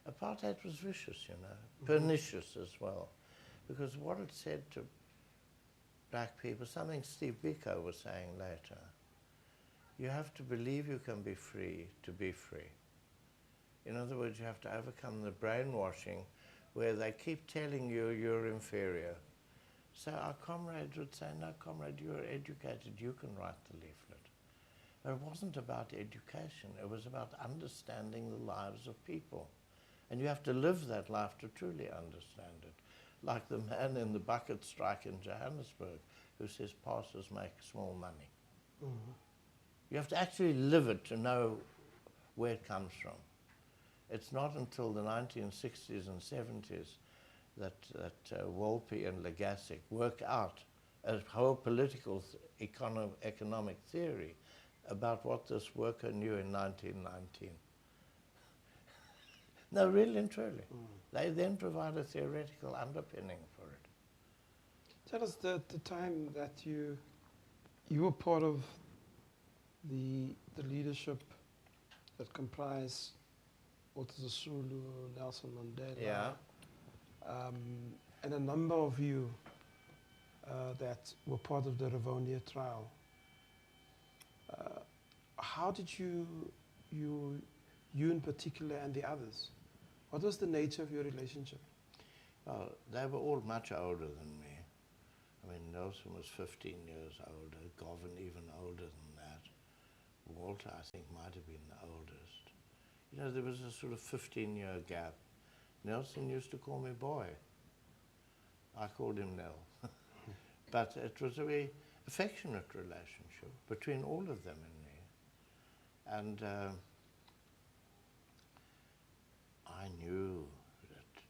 apartheid was vicious, you know, pernicious as well. Because what it said to black people, something Steve Biko was saying later, you have to believe you can be free to be free. In other words, you have to overcome the brainwashing where they keep telling you you're inferior. So our comrades would say, no, comrade, you're educated, you can write the leaflet. But it wasn't about education, it was about understanding the lives of people. And you have to live that life to truly understand it. Like the man in the bucket strike in Johannesburg who says pastors make small money. Mm-hmm. You have to actually live it to know where it comes from. It's not until the 1960s and 70s that Wolpe and Legasik work out a whole political economic theory about what this worker knew in 1919. No, really and truly. They then provide a theoretical underpinning for it. Tell us the time that you were part of the leadership that comprised Walter Sisulu, Nelson Mandela, yeah. And a number of you that were part of the Rivonia trial. How did you in particular and the others, what was the nature of your relationship? Well, they were all much older than me. I mean, Nelson was 15 years older, Govan even older than that. Walter, I think, might have been the oldest. You know, there was a sort of 15-year gap. Nelson used to call me boy. I called him Nell. But it was a very affectionate relationship between all of them and me. And I knew that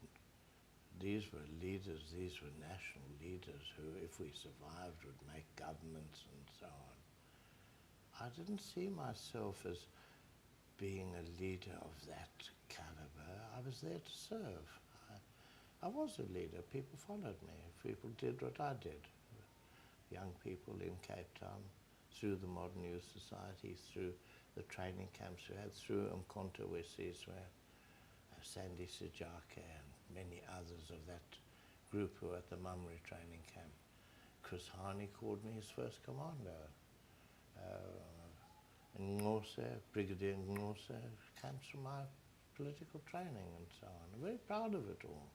these were leaders, these were national leaders who, if we survived, would make governments and so on. I didn't see myself as being a leader of that caliber. I was there to serve. I was a leader. People followed me. People did what I did. Young people in Cape Town, through the Modern Youth Society, through the training camps we had, through Umkhonto we Sizwe, Sandy Sijake and many others of that group who were at the Mummery training camp. Chris Harney called me his first commander. Ngose, Brigadier Ngose, comes from my political training and so on. I'm very proud of it all.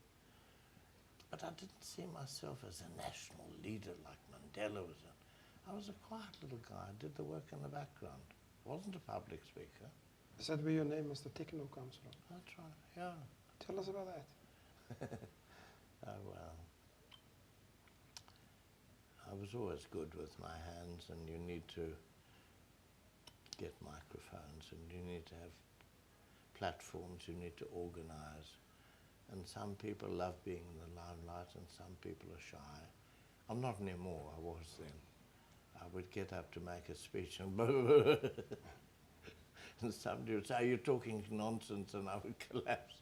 But I didn't see myself as a national leader like Mandela was. I was a quiet little guy. I did the work in the background. I wasn't a public speaker. Is that where your name, Mr. Techno, comes from? That's right, yeah. Tell us about that. Oh, well. I was always good with my hands, and you need to get microphones, and you need to have platforms, you need to organize. And some people love being in the limelight, and some people are shy. I'm not anymore, I was then. I would get up to make a speech and and somebody would say, "You're talking nonsense," and I would collapse.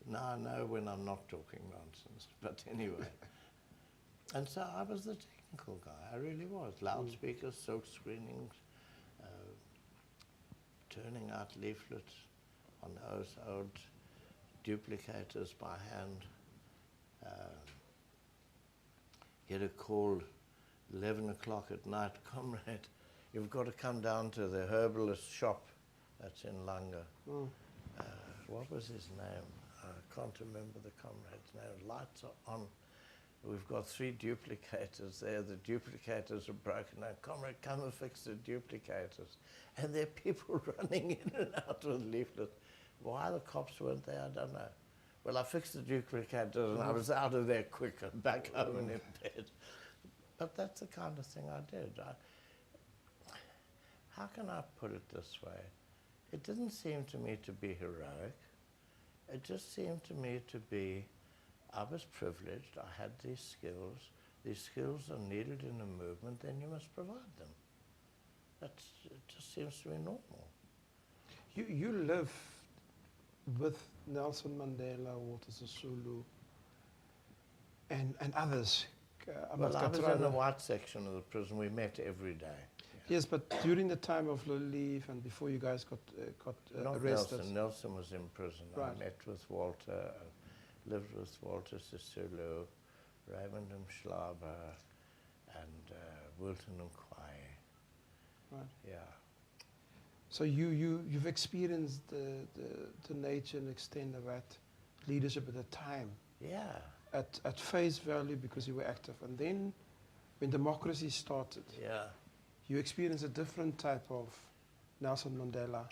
Now I know when I'm not talking nonsense, but anyway. And so I was the technical guy, I really was. Loudspeakers, silk screenings, turning out leaflets on those old duplicators by hand. Get a call 11 o'clock at night, "Comrade, you've got to come down to the herbalist shop that's in Langa." What was his name? I can't remember the comrade's name. Lights are on. We've got 3 duplicators there. The duplicators are broken now. "Comrade, come and fix the duplicators." And there are people running in and out with leaflets. Why the cops weren't there, I don't know. Well, I fixed the duplicators and I was out of there quick and back home and in bed. But that's the kind of thing I did. How can I put it this way? It didn't seem to me to be heroic. It just seemed to me to be, I was privileged, I had these skills. These skills are needed in a movement, then you must provide them. It just seems to be normal. You live with Nelson Mandela, Walter Sisulu, and others. Well, I was in the white section of the prison. We met every day. Yeah. Yes, but during the time of the leave and before you guys got Not arrested. Nelson. Nelson was in prison. Right. I met with Walter, lived with Walter Sisulu, Raymond Mhlaba, and Wilton Mqwayi. Right. Yeah. So you've experienced the nature and extent of that leadership at the time. Yeah. At face value because you were active. And then when democracy started, Yeah. you experienced a different type of Nelson Mandela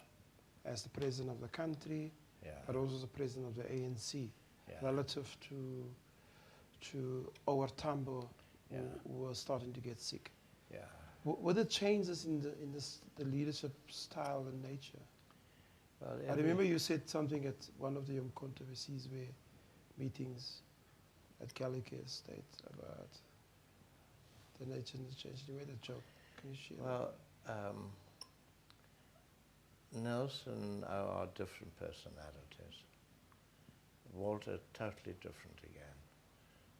as the president of the country, Yeah. but also the president of the ANC, Yeah. relative to our Tambo, Yeah. who was starting to get sick. Yeah. Were there changes in the leadership style and nature? Well, I remember you said something at one of the controversies where meetings at Gallagher Estate about the nature and the change. You made a joke. Can you share Well, Nelson and I are different personalities. Walter, totally different again.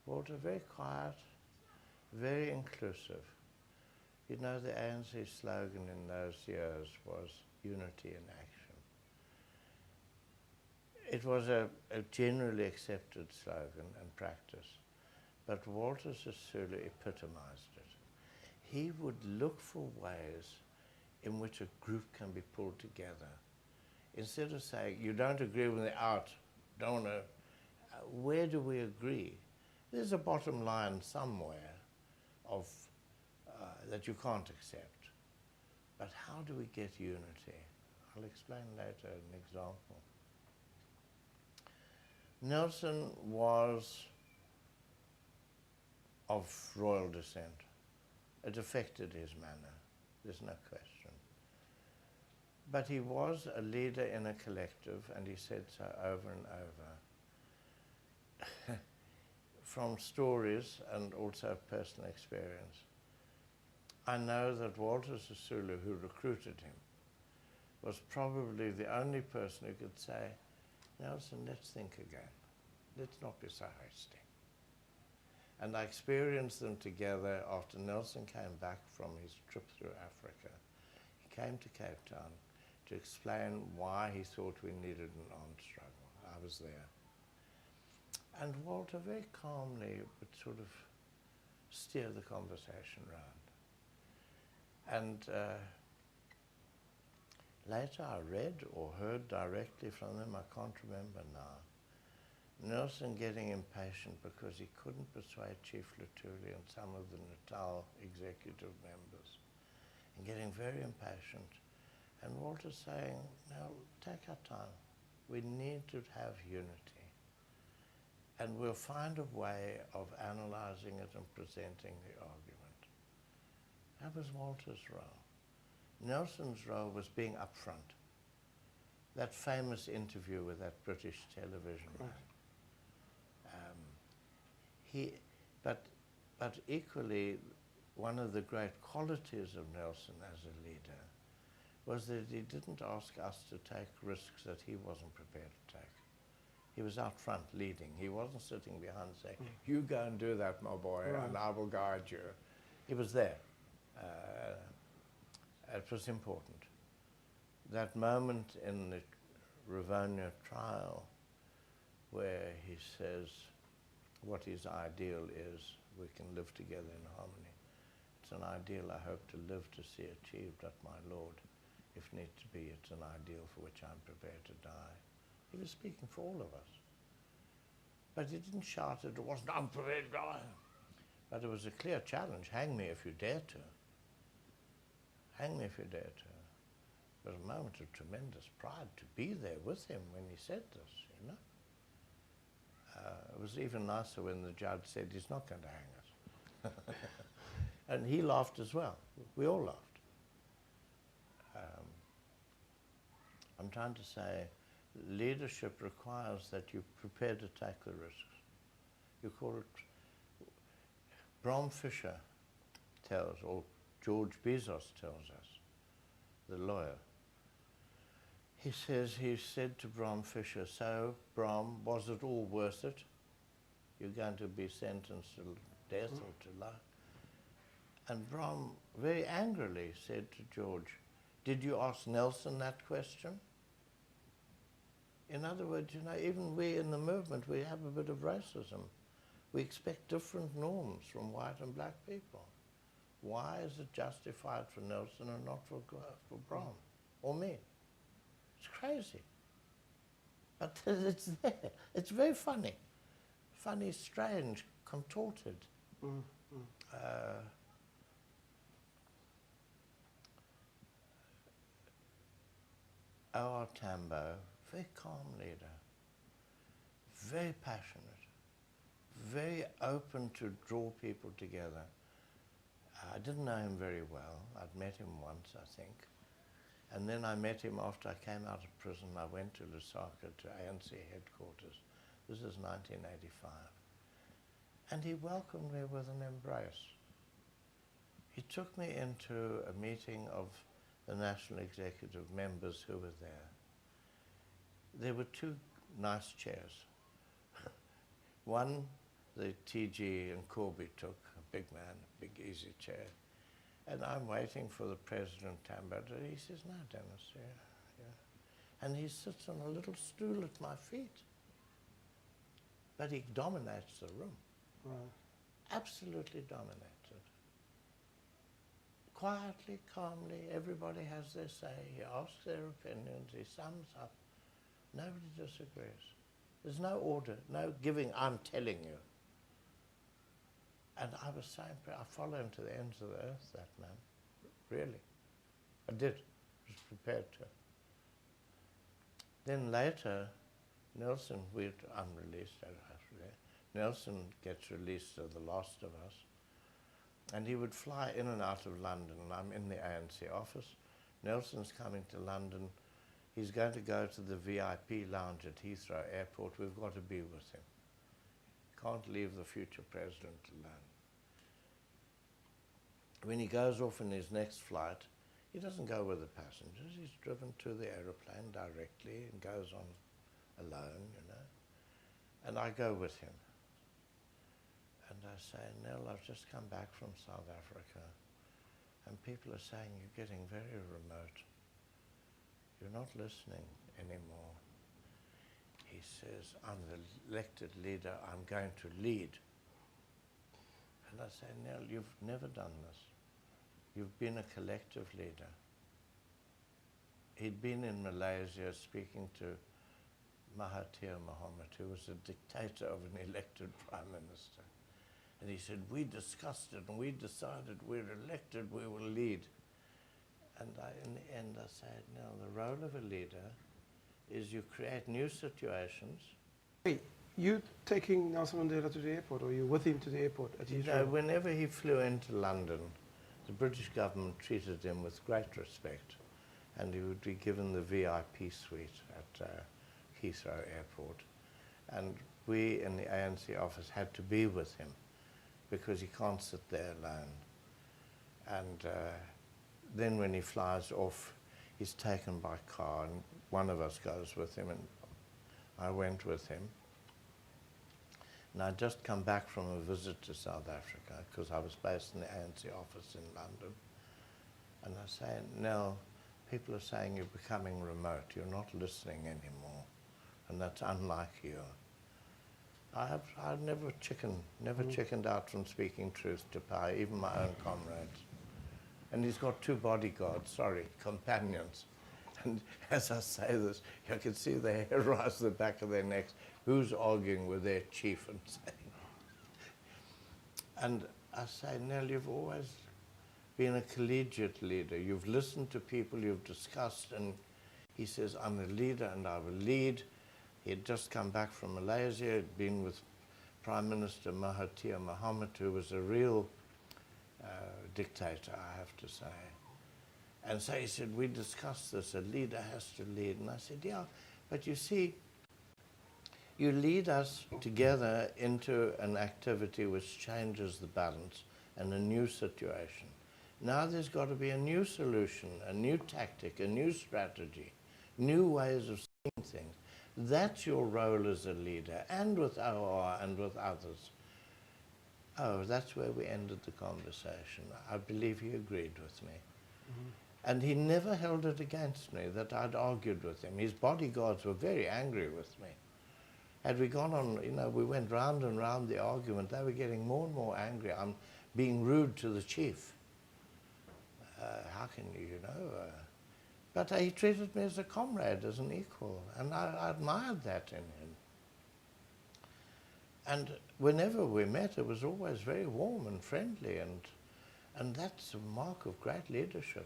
Walter, very quiet, very inclusive. You know, the ANC slogan in those years was unity in action. It was a generally accepted slogan and practice, but Walter Sisulu epitomized it. He would look for ways in which a group can be pulled together. Instead of saying, "You don't agree with me, out, don't know," where do we agree? There's a bottom line somewhere of that you can't accept. But how do we get unity? I'll explain later an example. Nelson was of royal descent. It affected his manner, there's no question. But he was a leader in a collective, and he said so over and over. From stories and also personal experience, I know that Walter Sisulu, who recruited him, was probably the only person who could say, "Nelson, let's think again. Let's not be so hasty." And I experienced them together after Nelson came back from his trip through Africa. He came to Cape Town to explain why he thought we needed an armed struggle. I I was there. And Walter very calmly would sort of steer the conversation round. And later I read or heard directly from them, I can't remember now, Nelson getting impatient because he couldn't persuade Chief Lutuli and some of the Natal executive members, and getting very impatient. And Walter saying, no, take our time. We need to have unity. And we'll find a way of analyzing it and presenting the argument. That was Walter's role. Nelson's role was being upfront. That famous interview with that British television man. But equally, one of the great qualities of Nelson as a leader was that he didn't ask us to take risks that he wasn't prepared to take. He was out front leading. He wasn't sitting behind saying, you go and do that, my boy, and I will guide you. He was there. It was important. That moment in the Rivonia trial where he says what his ideal is, we can live together in harmony. It's an ideal I hope to live to see achieved at my Lord. If need to be, it's an ideal for which I'm prepared to die. He was speaking for all of us. But he didn't shout it wasn't, I'm prepared to die. But it was a clear challenge. Hang me if you dare to. Hang me if you dare to. It was a moment of tremendous pride to be there with him when he said this, you know. It was even nicer when the judge said he's not going to hang us. And he laughed as well. We all laughed. I'm trying to say leadership requires that you're prepared to take the risks. You call it, Bram Fischer tells, or George Bezos tells us, the lawyer. He said to Bram Fischer, so Bram, was it all worth it? You're going to be sentenced to death or to life. And Bram very angrily said to George, did you ask Nelson that question? In other words, you know, even we in the movement, we have a bit of racism. We expect different norms from white and black people. Why is it justified for Nelson and not for Bram or me? It's crazy. But it's there. It's very funny. Funny, strange, contorted. O.R. Tambo, very calm leader, very passionate, very open to draw people together. I didn't know him very well. I'd met him once, I think. And then I met him after I came out of prison. I went to Lusaka to ANC headquarters. This is 1985. And he welcomed me with an embrace. He took me into a meeting of the National Executive members who were there. There were two nice chairs. One, the TG and Corby took, a big man, a big easy chair. And I'm waiting for the President Tambo. He says, no, Dennis, yeah. And he sits on a little stool at my feet. But he dominates the room. Right. Absolutely dominated. Quietly, calmly, everybody has their say. He asks their opinions, he sums up. Nobody disagrees. There's no order, no giving, I'm telling you. And I was so impressed. I followed him to the ends of the earth, that man. Really. I did. I was prepared to. Then later, Nelson, I'm released. Nelson gets released to The Last of Us. And he would fly in and out of London, and I'm in the ANC office. Nelson's coming to London. He's going to go to the VIP lounge at Heathrow Airport. We've got to be with him. Can't leave the future president alone. When he goes off in his next flight, he doesn't go with the passengers. He's driven to the aeroplane directly and goes on alone, you know. And I go with him. And I say, Nell, I've just come back from South Africa, and people are saying you're getting very remote. You're not listening anymore. he says, I'm the elected leader, I'm going to lead. And I say, Nell, you've never done this. You've been a collective leader. He'd been in Malaysia speaking to Mahathir Mohamad, who was a dictator of an elected prime minister. And he said, we discussed it and we decided we're elected, we will lead. And in the end I said, no, the role of a leader is you create new situations. Hey, you taking Nelson Mandela to the airport, or you with him to the airport at Heathrow? Whenever he flew into London, the British government treated him with great respect, and he would be given the VIP suite at Heathrow Airport. And we in the ANC office had to be with him because he can't sit there alone. And then when he flies off, he's taken by car, and one of us goes with him, and I went with him. And I'd just come back from a visit to South Africa because I was based in the ANC office in London. And I say, Nell, people are saying you're becoming remote, you're not listening anymore, and that's unlike you. I've never chickened out from speaking truth to power, even my own comrades. And he's got two bodyguards, companions. And as I say this, you can see the hair rise to the back of their necks. Who's arguing with their chief and saying? And I say, Nell, you've always been a collegiate leader. You've listened to people, you've discussed, and he says, I'm a leader and I will lead. He had just come back from Malaysia, had been with Prime Minister Mahathir Mohamad, who was a real dictator, I have to say. And so he said, we discussed this, a leader has to lead. And I said, yeah, but you see, you lead us together into an activity which changes the balance and a new situation. Now there's got to be a new solution, a new tactic, a new strategy, new ways of seeing things. That's your role as a leader, and with OR and with others. Oh, that's where we ended the conversation. I believe he agreed with me. Mm-hmm. And he never held it against me that I'd argued with him. His bodyguards were very angry with me. Had we gone on, we went round and round the argument, they were getting more and more angry. I'm being rude to the chief. How can you, But he treated me as a comrade, as an equal, and I admired that in him. And whenever we met, it was always very warm and friendly, and that's a mark of great leadership.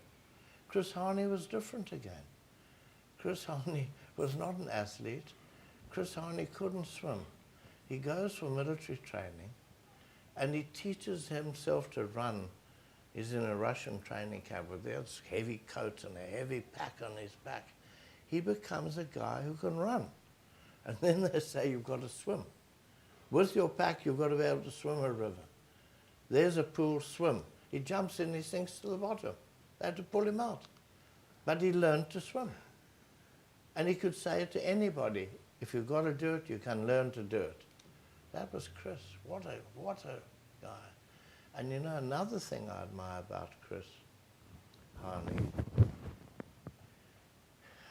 Chris Hani was different again. Chris Hani was not an athlete. Chris Hani couldn't swim. He goes for military training, and he teaches himself to run. He's in a Russian training camp with this heavy coat and a heavy pack on his back. He becomes a guy who can run. And then they say, you've got to swim. With your pack, you've got to be able to swim a river. There's a pool, swim. He jumps in, he sinks to the bottom. They had to pull him out. But he learned to swim. And he could say it to anybody, if you've got to do it, you can learn to do it. That was Chris. What a guy. And another thing I admire about Chris Hani,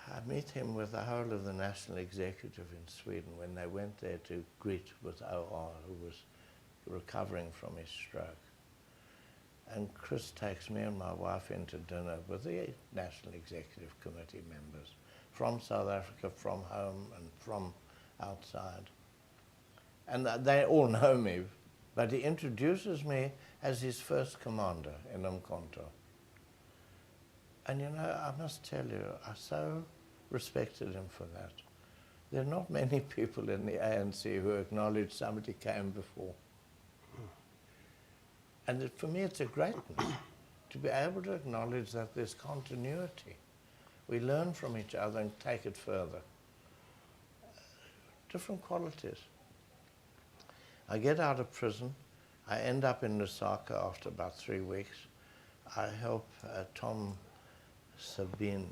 I met him with the whole of the National Executive in Sweden when they went there to greet with OR, who was recovering from his stroke. And Chris takes me and my wife into dinner with the National Executive Committee members from South Africa, from home and from outside. And they all know me, but he introduces me as his first commander in Umkhonto. And I must tell you, I so respected him for that. There are not many people in the ANC who acknowledge somebody came before. And for me it's a greatness to be able to acknowledge that there's continuity. We learn from each other and take it further. Different qualities. I get out of prison. I end up in Lusaka after about 3 weeks. I help Tom Sabir,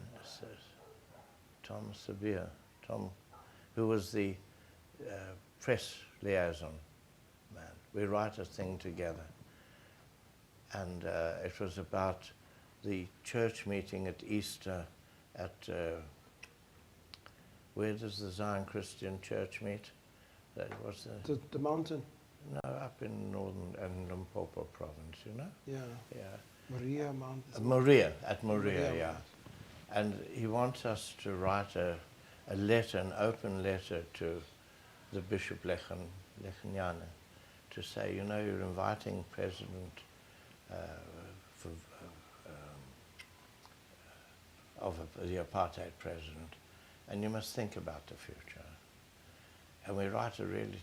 who was the press liaison man. We write a thing together. And it was about the church meeting at Easter at where does the Zion Christian Church meet? What's The mountain. No, up in northern and Limpopo province, you know? Yeah. Yeah. Maria Mountain. Moria, at Moria, Moria yeah. Mount. And he wants us to write a letter, an open letter to the Bishop Lechenyane to say, you know, you're inviting President the apartheid president, and you must think about the future. And I write a really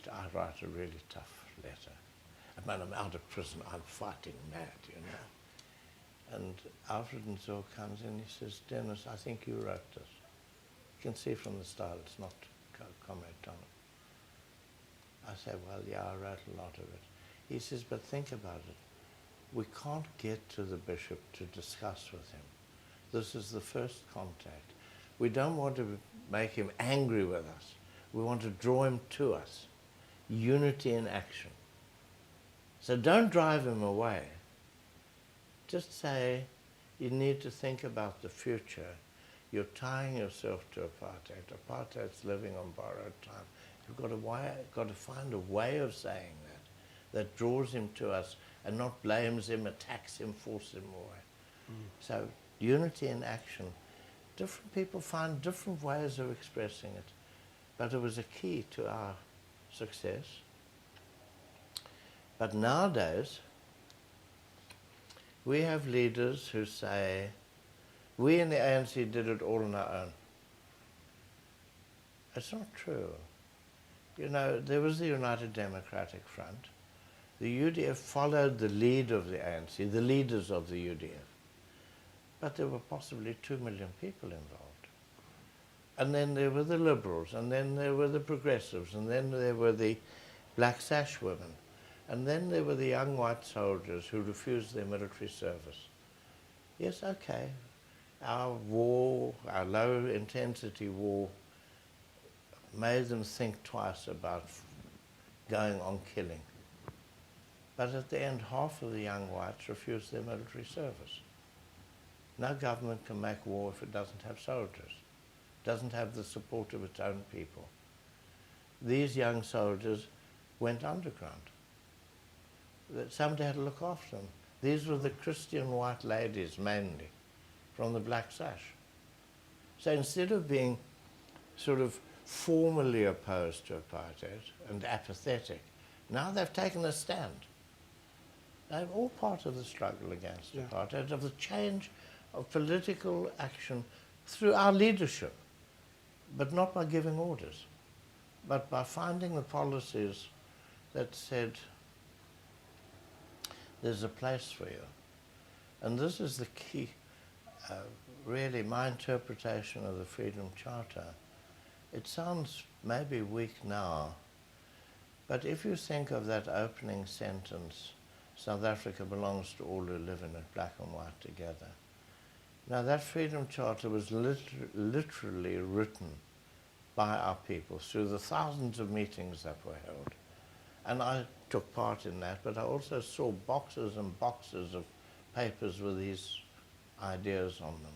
tough letter. I mean, I'm out of prison, I'm fighting mad, you know. And Alfred Nzo comes in, he says, Dennis, I think you wrote this. You can see from the style it's not Comrade Donald. I say, well, yeah, I wrote a lot of it. He says, but think about it. We can't get to the bishop to discuss with him. This is the first contact. We don't want to make him angry with us. We want to draw him to us. Unity in action. So don't drive him away. Just say, you need to think about the future. You're tying yourself to apartheid. Apartheid's living on borrowed time. You've got to find a way of saying that draws him to us and not blames him, attacks him, forces him away. So unity in action. Different people find different ways of expressing it, but it was a key to our success. But nowadays, we have leaders who say, we in the ANC did it all on our own. It's not true. You know, there was the United Democratic Front. The UDF followed the lead of the ANC, the leaders of the UDF. But there were possibly 2 million people involved. And then there were the Liberals, and then there were the Progressives, and then there were the Black Sash women, and then there were the young white soldiers who refused their military service. Yes, okay, our war, our low-intensity war, made them think twice about going on killing. But at the end, half of the young whites refused their military service. No government can make war if it doesn't have soldiers, doesn't have the support of its own people. These young soldiers went underground. Somebody had to look after them. These were the Christian white ladies, mainly, from the Black Sash. So instead of being sort of formally opposed to apartheid and apathetic, now they've taken a stand. They're all part of the struggle against apartheid, of the change of political action through our leadership, but not by giving orders, but by finding the policies that said, there's a place for you. And this is the key, really, my interpretation of the Freedom Charter. It sounds maybe weak now, but if you think of that opening sentence, South Africa belongs to all who live in it, black and white together. Now that Freedom Charter was literally written by our people through the thousands of meetings that were held. And I took part in that, but I also saw boxes and boxes of papers with these ideas on them.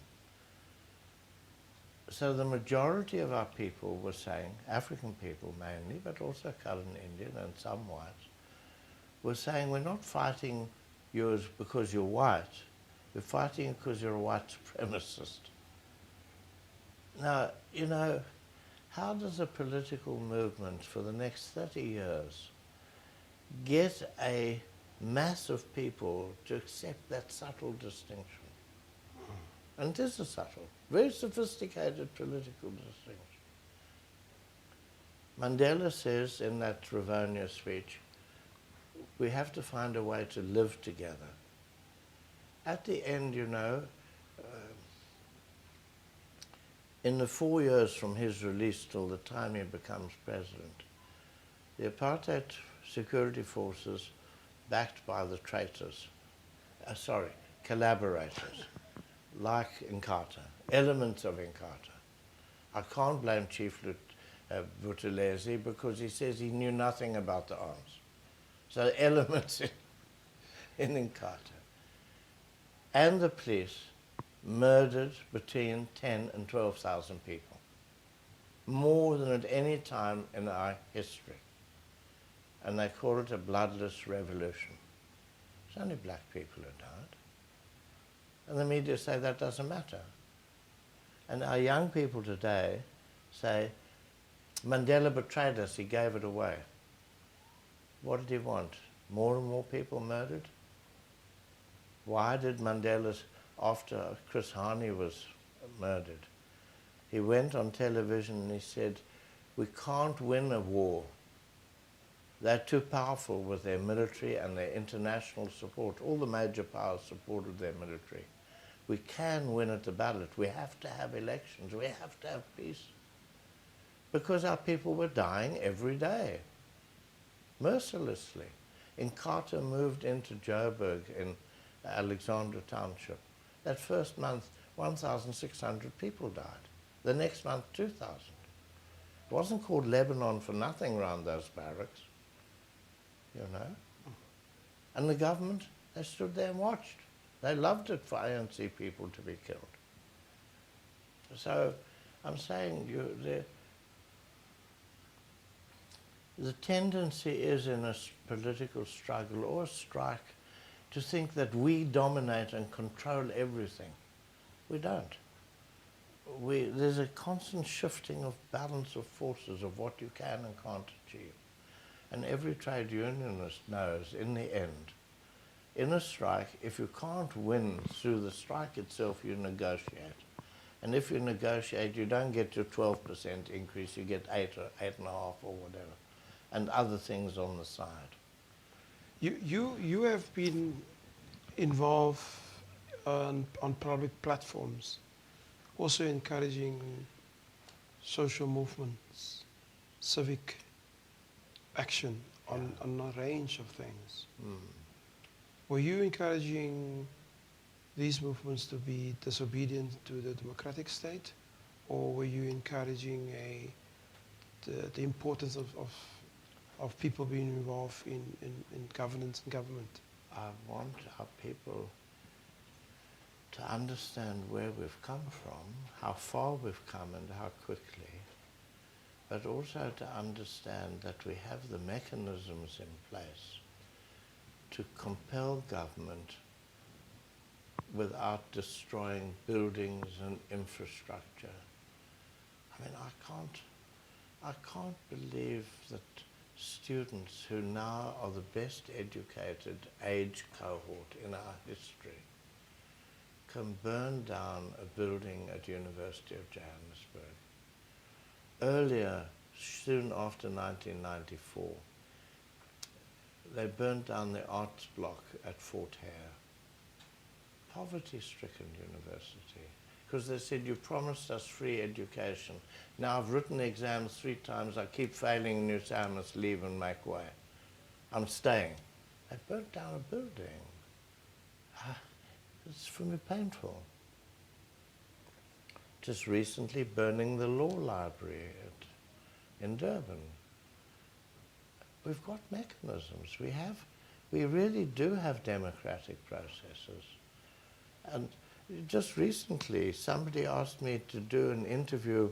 So the majority of our people were saying, African people mainly, but also coloured Indian and some whites, were saying, we're not fighting yours because you're white, we're fighting because you're a white supremacist. Now, you know, how does a political movement for the next 30 years get a mass of people to accept that subtle distinction? And it is a subtle, very sophisticated political distinction. Mandela says in that Rivonia speech, we have to find a way to live together. At the end, you know, in the 4 years from his release till the time he becomes president, the apartheid security forces, backed by the traitors, collaborators, like Inkatha, elements of Inkatha. I can't blame Chief Buthelezi because he says he knew nothing about the arms. So elements in Inkatha. And the police murdered between 10 and 12,000 people. more than at any time in our history. And they call it a bloodless revolution. It's only black people who died. And the media say that doesn't matter. And our young people today say, Mandela betrayed us, he gave it away. What did he want? More and more people murdered? Why did Mandela, after Chris Hani was murdered, he went on television and he said, we can't win a war. They're too powerful with their military and their international support. All the major powers supported their military. We can win at the ballot. We have to have elections. We have to have peace. Because our people were dying every day, mercilessly. Inkatha moved into Joburg in Alexandra Township. That first month, 1,600 people died. The next month, 2,000. It wasn't called Lebanon for nothing around those barracks, you know. And the government, they stood there and watched. They loved it for ANC people to be killed. So I'm saying the tendency is in a political struggle or a strike to think that we dominate and control everything. We don't. There's a constant shifting of balance of forces of what you can and can't achieve. And every trade unionist knows, in the end, in a strike, if you can't win through the strike itself, you negotiate. And if you negotiate, you don't get your 12% increase, you get 8 or 8.5 or whatever, and other things on the side. You have been involved on public platforms, also encouraging social movements, civic action on a range of things. Mm. Were you encouraging these movements to be disobedient to the democratic state, or were you encouraging the importance of people being involved in governance and government? I want our people to understand where we've come from, how far we've come and how quickly, but also to understand that we have the mechanisms in place to compel government without destroying buildings and infrastructure. I mean, I can't believe that students who now are the best educated age cohort in our history can burn down a building at University of Johannesburg. Earlier, soon after 1994, they burned down the arts block at Fort Hare. Poverty-stricken university. Because they said, you promised us free education. Now I've written exams 3 times, I keep failing, and you say I must leave and make way. I'm staying. They burnt down a building. It's for me painful. Just recently burning the law library in Durban. We've got mechanisms. We really do have democratic processes. And just recently, somebody asked me to do an interview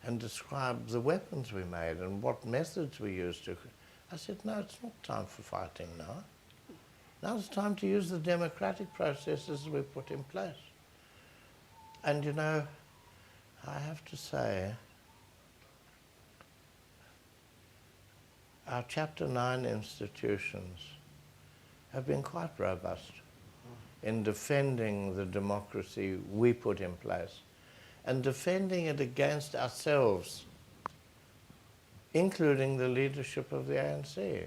and describe the weapons we made and what methods we used to. I said, no, it's not time for fighting now. Now it's time to use the democratic processes we put in place. And you know, I have to say, our Chapter 9 institutions have been quite robust in defending the democracy we put in place and defending it against ourselves, including the leadership of the ANC.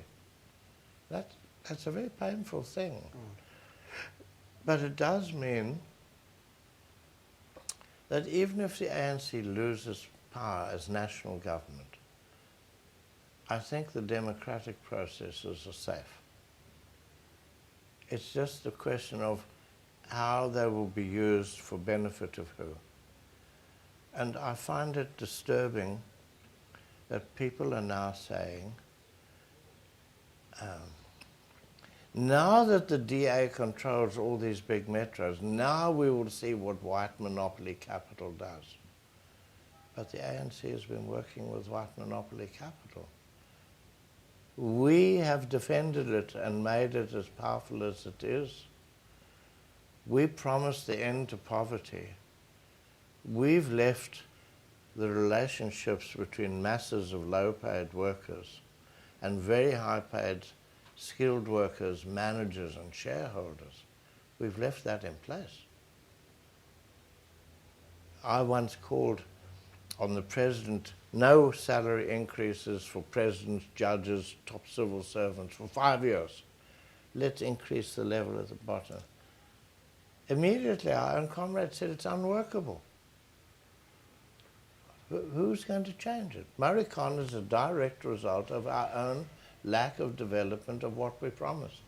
That's a very painful thing. But it does mean that even if the ANC loses power as national government, I think the democratic processes are safe. It's just a question of how they will be used for benefit of who. And I find it disturbing that people are now saying, now that the DA controls all these big metros, now we will see what white monopoly capital does. But the ANC has been working with white monopoly capital. We have defended it and made it as powerful as it is. We promised the end to poverty. We've left the relationships between masses of low-paid workers and very high-paid skilled workers, managers and shareholders. We've left that in place. I once called on the president, no salary increases for presidents, judges, top civil servants for 5 years. Let's increase the level at the bottom. Immediately our own comrade said it's unworkable. Who's going to change it? Murray Khan is a direct result of our own lack of development of what we promised.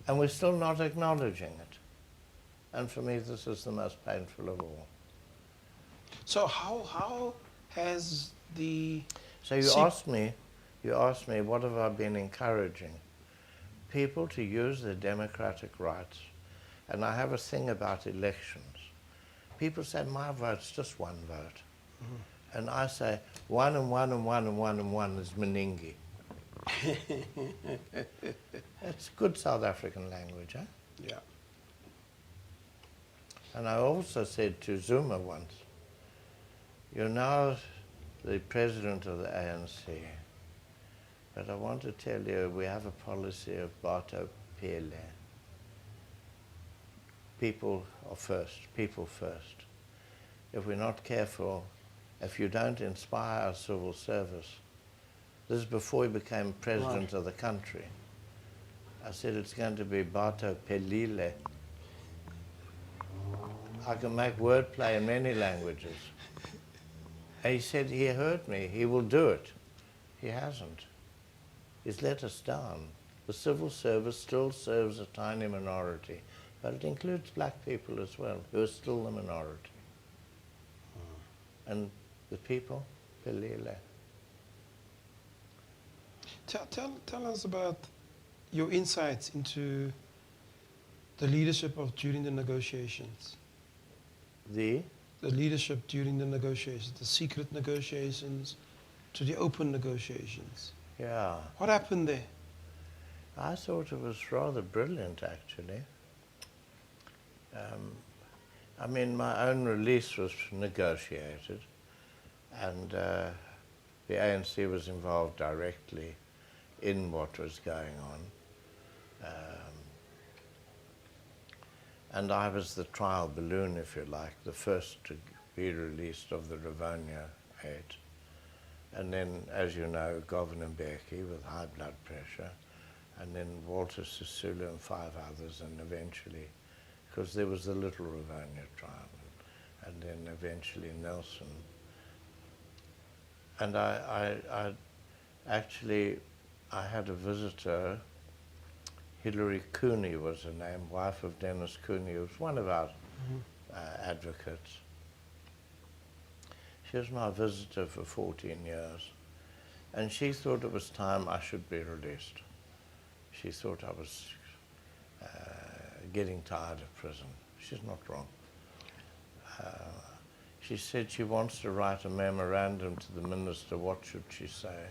And we're still not acknowledging it. And for me, this is the most painful of all. So how has the... So you asked me, what have I been encouraging? People to use their democratic rights. And I have a thing about elections. People say, my vote's just one vote. Mm-hmm. And I say, 1 and 1 and 1 and 1 and 1 is Meningi. It's good South African language, eh? Yeah. And I also said to Zuma once, you're now the president of the ANC, but I want to tell you we have a policy of Bato Pele. People are first, people first. If we're not careful, if you don't inspire our civil service, this is before he became president of the country. I said it's going to be Bato Pelile. I can make wordplay in many languages. And he said he heard me, he will do it. He hasn't. He's let us down. The civil service still serves a tiny minority, but it includes black people as well, who are still the minority. And the people, Pelile. Tell us about your insights into the leadership during the negotiations. The leadership during the negotiations, the secret negotiations to the open negotiations. Yeah. What happened there? I thought it was rather brilliant, actually. I mean, my own release was negotiated, and the ANC was involved directly in what was going on. And I was the trial balloon, if you like, the first to be released of the Rivonia 8. And then, as you know, Governor Mbeki with high blood pressure, and then Walter Sisulu and 5 others, and eventually, because there was the Little Rivonia trial, and then eventually Nelson. And I had a visitor, Hilary Cooney was her name, wife of Denis Cooney, who was one of our advocates. She was my visitor for 14 years, and she thought it was time I should be released. She thought I was getting tired of prison. She's not wrong. She said she wants to write a memorandum to the minister, what should she say?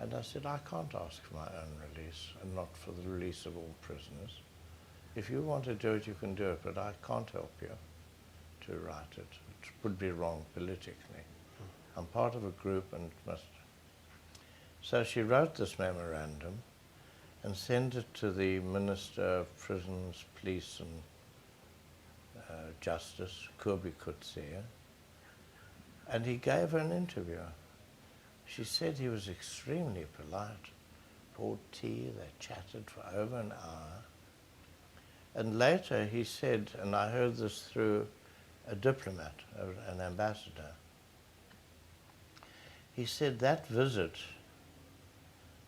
And I said, I can't ask for my own release, and not for the release of all prisoners. If you want to do it, you can do it, but I can't help you to write it. It would be wrong politically. I'm part of a group and must. So she wrote this memorandum and sent it to the Minister of Prisons, Police and Justice, Kobi Kutsia, and he gave her an interview. She said he was extremely polite, poured tea, they chatted for over an hour. And later he said, and I heard this through a diplomat, an ambassador, he said that visit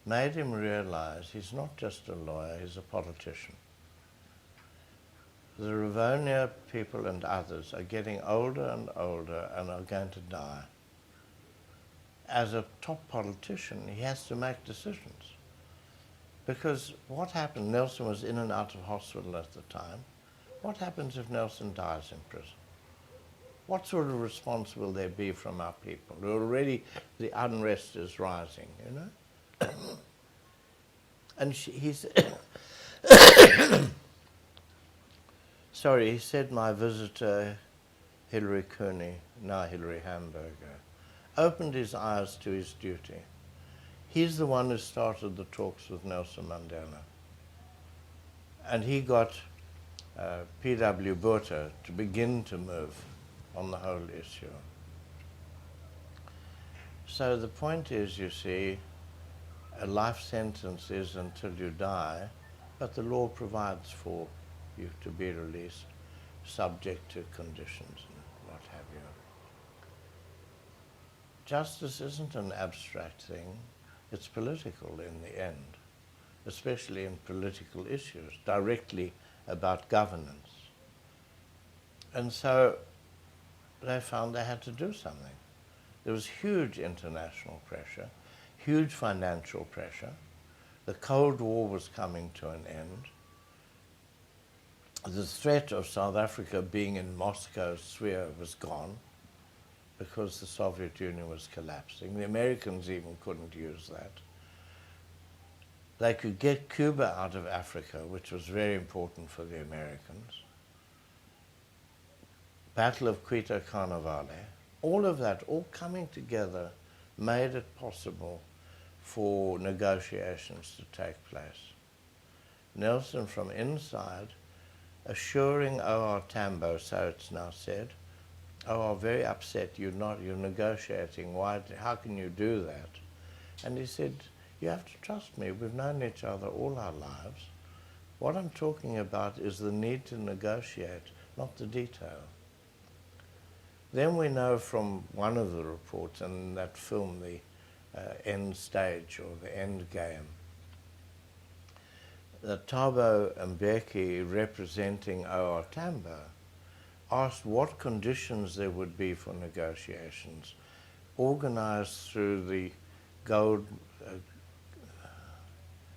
made him realize he's not just a lawyer, he's a politician. The Rivonia people and others are getting older and older and are going to die. As a top politician, he has to make decisions. Because what happened, Nelson was in and out of hospital at the time. What happens if Nelson dies in prison? what sort of response will there be from our people? Already the unrest is rising, you know? And he said, sorry, he said my visitor, Hilary Cooney, now Hilary Hamburger, opened his eyes to his duty. He's the one who started the talks with Nelson Mandela. And he got P.W. Botha to begin to move on the whole issue. So the point is, you see, a life sentence is until you die, but the law provides for you to be released subject to conditions and what have you. Justice isn't an abstract thing, it's political in the end, especially in political issues, directly about governance. And so they found they had to do something. There was huge international pressure, huge financial pressure. The Cold War was coming to an end. The threat of South Africa being in Moscow's sphere was gone because the Soviet Union was collapsing. The Americans even couldn't use that. They could get Cuba out of Africa, which was very important for the Americans. Battle of Quito Carnevale, all of that, all coming together, made it possible for negotiations to take place. Nelson from inside, assuring O.R. Tambo, so it's now said, O.R. very upset, you're negotiating, how can you do that? And he said, you have to trust me, we've known each other all our lives. What I'm talking about is the need to negotiate, not the detail. Then we know from one of the reports in that film, the End Stage or the End Game, that Thabo Mbeki, representing O.R. Tambo, asked what conditions there would be for negotiations, organized through the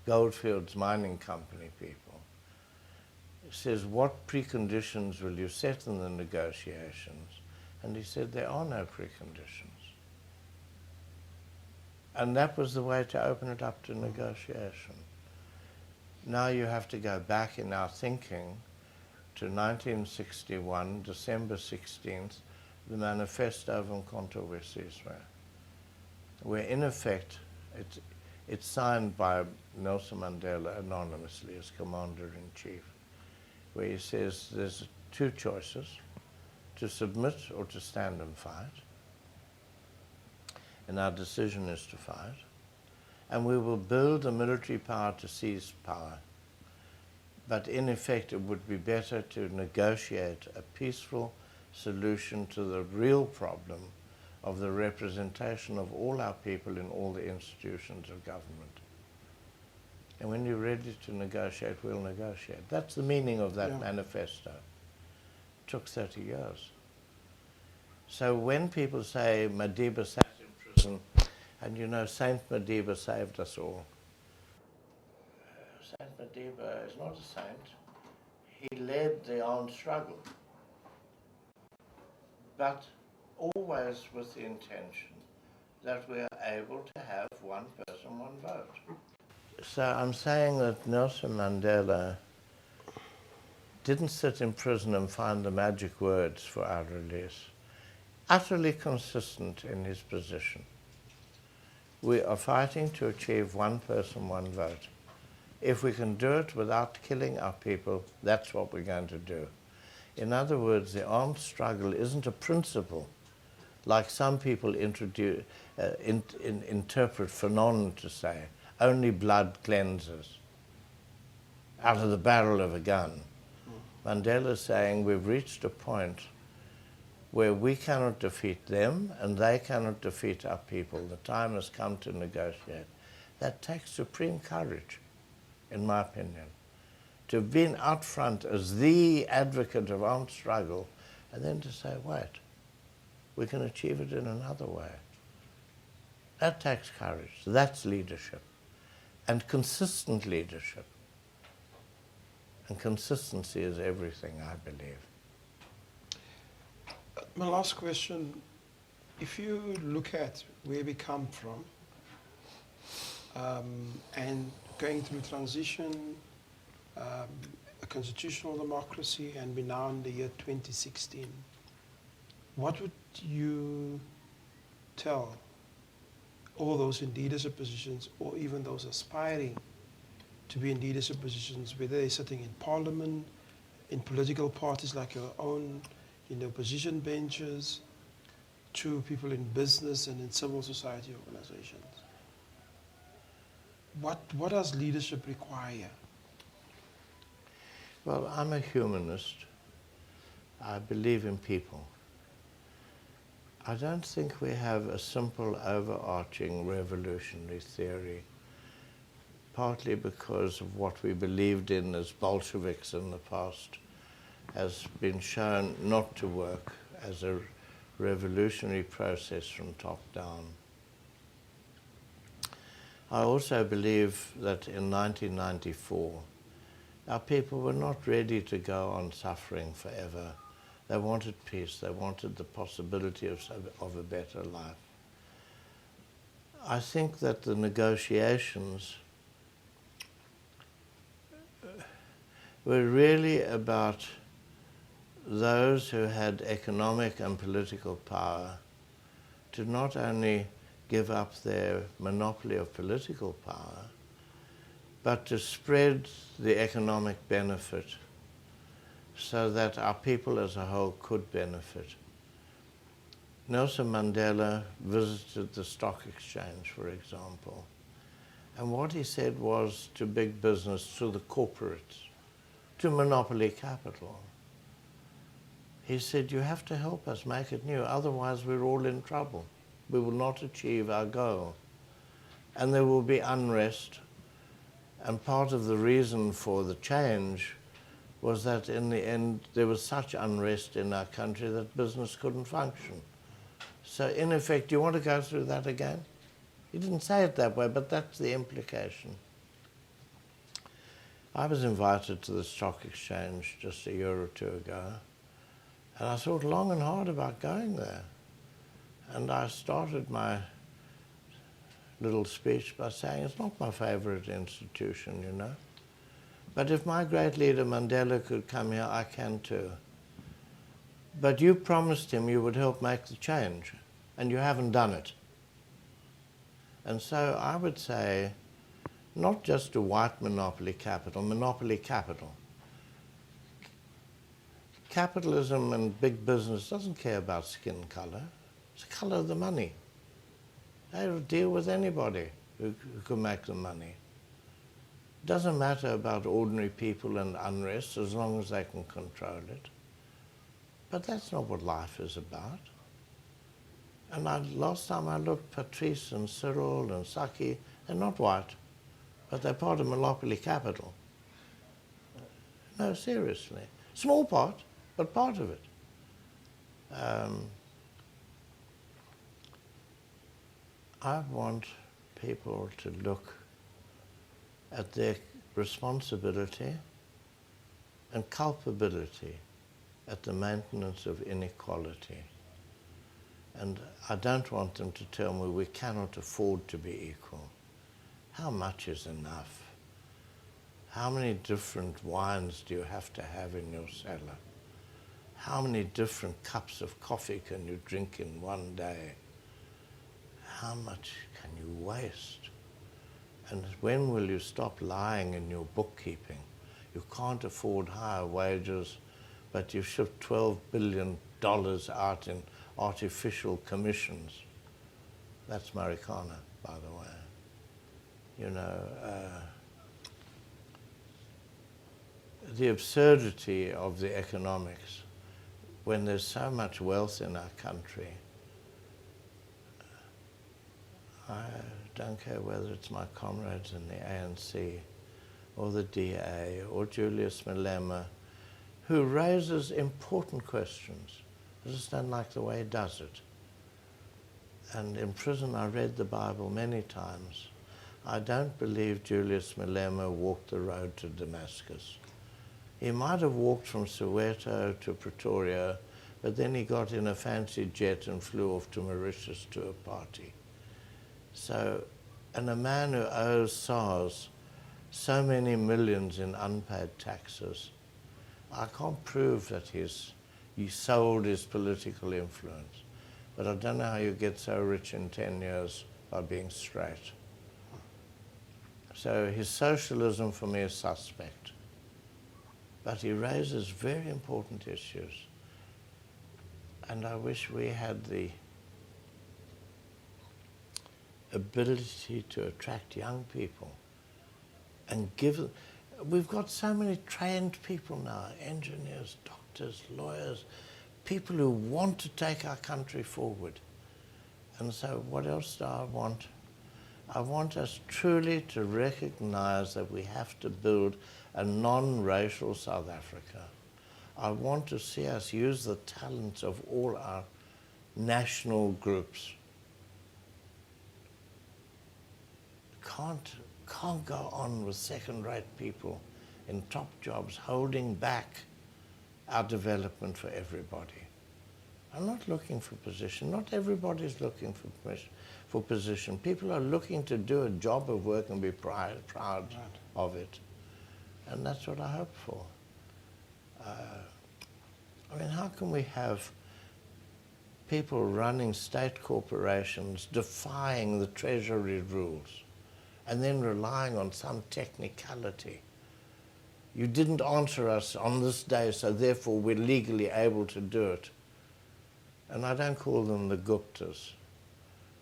Goldfields Mining Company people. He says, what preconditions will you set in the negotiations? And he said, there are no preconditions. And that was the way to open it up to negotiation. Now you have to go back in our thinking to 1961, December 16th, the Manifesto of Umkhonto we Sizwe, where in effect it's signed by Nelson Mandela anonymously as Commander-in-Chief, where he says there's two choices, to submit or to stand and fight. And our decision is to fight. And we will build a military power to seize power. But in effect, it would be better to negotiate a peaceful solution to the real problem of the representation of all our people in all the institutions of government. And when you're ready to negotiate, we'll negotiate. That's the meaning of that manifesto. It took 30 years. So when people say Madiba sat in prison, and you know Saint Madiba saved us all. Saint Madiba is not a saint. He led the armed struggle, but always with the intention that we are able to have one person, one vote. So I'm saying that Nelson Mandela didn't sit in prison and find the magic words for our release. Utterly consistent in his position. We are fighting to achieve one person, one vote. If we can do it without killing our people, that's what we're going to do. In other words, the armed struggle isn't a principle, like some people interpret Fanon to say, only blood cleanses out of the barrel of a gun. Mandela's saying we've reached a point where we cannot defeat them and they cannot defeat our people. The time has come to negotiate. That takes supreme courage, in my opinion, to have been out front as the advocate of armed struggle and then to say, wait, we can achieve it in another way. That takes courage. That's leadership. And consistent leadership. And consistency is everything, I believe. My last question, if you look at where we come from and going through transition, a constitutional democracy, and we're now in the year 2016, what would you tell all those in leadership positions, or even those aspiring to be in leadership positions, whether they're sitting in parliament, in political parties like your own, in the opposition benches, to people in business and in civil society organizations? What does leadership require? Well, I'm a humanist. I believe in people. I don't think we have a simple overarching revolutionary theory, partly because of what we believed in as Bolsheviks in the past has been shown not to work as a revolutionary process from top down. I also believe that in 1994, our people were not ready to go on suffering forever. They wanted peace. They wanted the possibility of a better life. I think that the negotiations were really about those who had economic and political power to not only give up their monopoly of political power, but to spread the economic benefit so that our people as a whole could benefit. Nelson Mandela visited the stock exchange, for example, and what he said was to big business, to the corporates, to monopoly capital. He said, you have to help us make it new, otherwise we're all in trouble. We will not achieve our goal. And there will be unrest. And part of the reason for the change was that in the end there was such unrest in our country that business couldn't function. So in effect, do you want to go through that again? He didn't say it that way, but that's the implication. I was invited to the stock exchange just a year or two ago, and I thought long and hard about going there. And I started my little speech by saying it's not my favorite institution, you know. But if my great leader Mandela could come here, I can too. But you promised him you would help make the change, and you haven't done it. And so I would say, not just a white monopoly capital. Capitalism and big business doesn't care about skin color. It's the color of the money. They'll deal with anybody who can make the money. It doesn't matter about ordinary people and unrest as long as they can control it. But that's not what life is about. And last time I looked, Patrice and Cyril and Saki, they're not white, but they're part of monopoly capital. No, seriously. Small part, but part of it. I want people to look at their responsibility and culpability at the maintenance of inequality. And I don't want them to tell me we cannot afford to be equal. How much is enough? How many different wines do you have to have in your cellar? How many different cups of coffee can you drink in one day? How much can you waste? And when will you stop lying in your bookkeeping? You can't afford higher wages, but you shipped $12 billion out in artificial commissions. That's Marikana, by the way. You know, the absurdity of the economics when there's so much wealth in our country. I don't care whether it's my comrades in the ANC or the DA or Julius Malema, who raises important questions. I just don't like the way he does it. And in prison I read the Bible many times. I don't believe Julius Malema walked the road to Damascus. He might have walked from Soweto to Pretoria, but then he got in a fancy jet and flew off to Mauritius to a party. So, and a man who owes SARS so many millions in unpaid taxes, I can't prove that he sold his political influence, but I don't know how you get so rich in 10 years by being straight. So his socialism for me is suspect, but he raises very important issues, and I wish we had the ability to attract young people and give. We've got so many trained people now, engineers, doctors, lawyers, people who want to take our country forward. And so what else do I want? I want us truly to recognize that we have to build a non-racial South Africa. I want to see us use the talents of all our national groups. Can't go on with second-rate people in top jobs holding back our development for everybody. I'm not looking for position. Not everybody's looking for position. People are looking to do a job of work and be proud of it. And that's what I hope for. I mean, how can we have people running state corporations defying the Treasury rules and then relying on some technicality? You didn't answer us on this day, so therefore we're legally able to do it. And I don't call them the Guptas.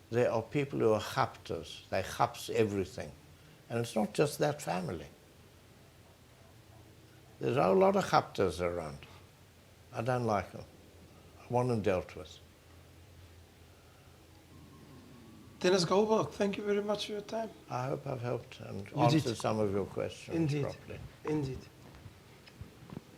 There are people who are Guptas. They Gups everything. And it's not just that family. There's a whole lot of Guptas around. I don't like them. I want them dealt with. Denis Goldberg, thank you very much for your time. I hope I've helped and answered some of your questions properly. Indeed.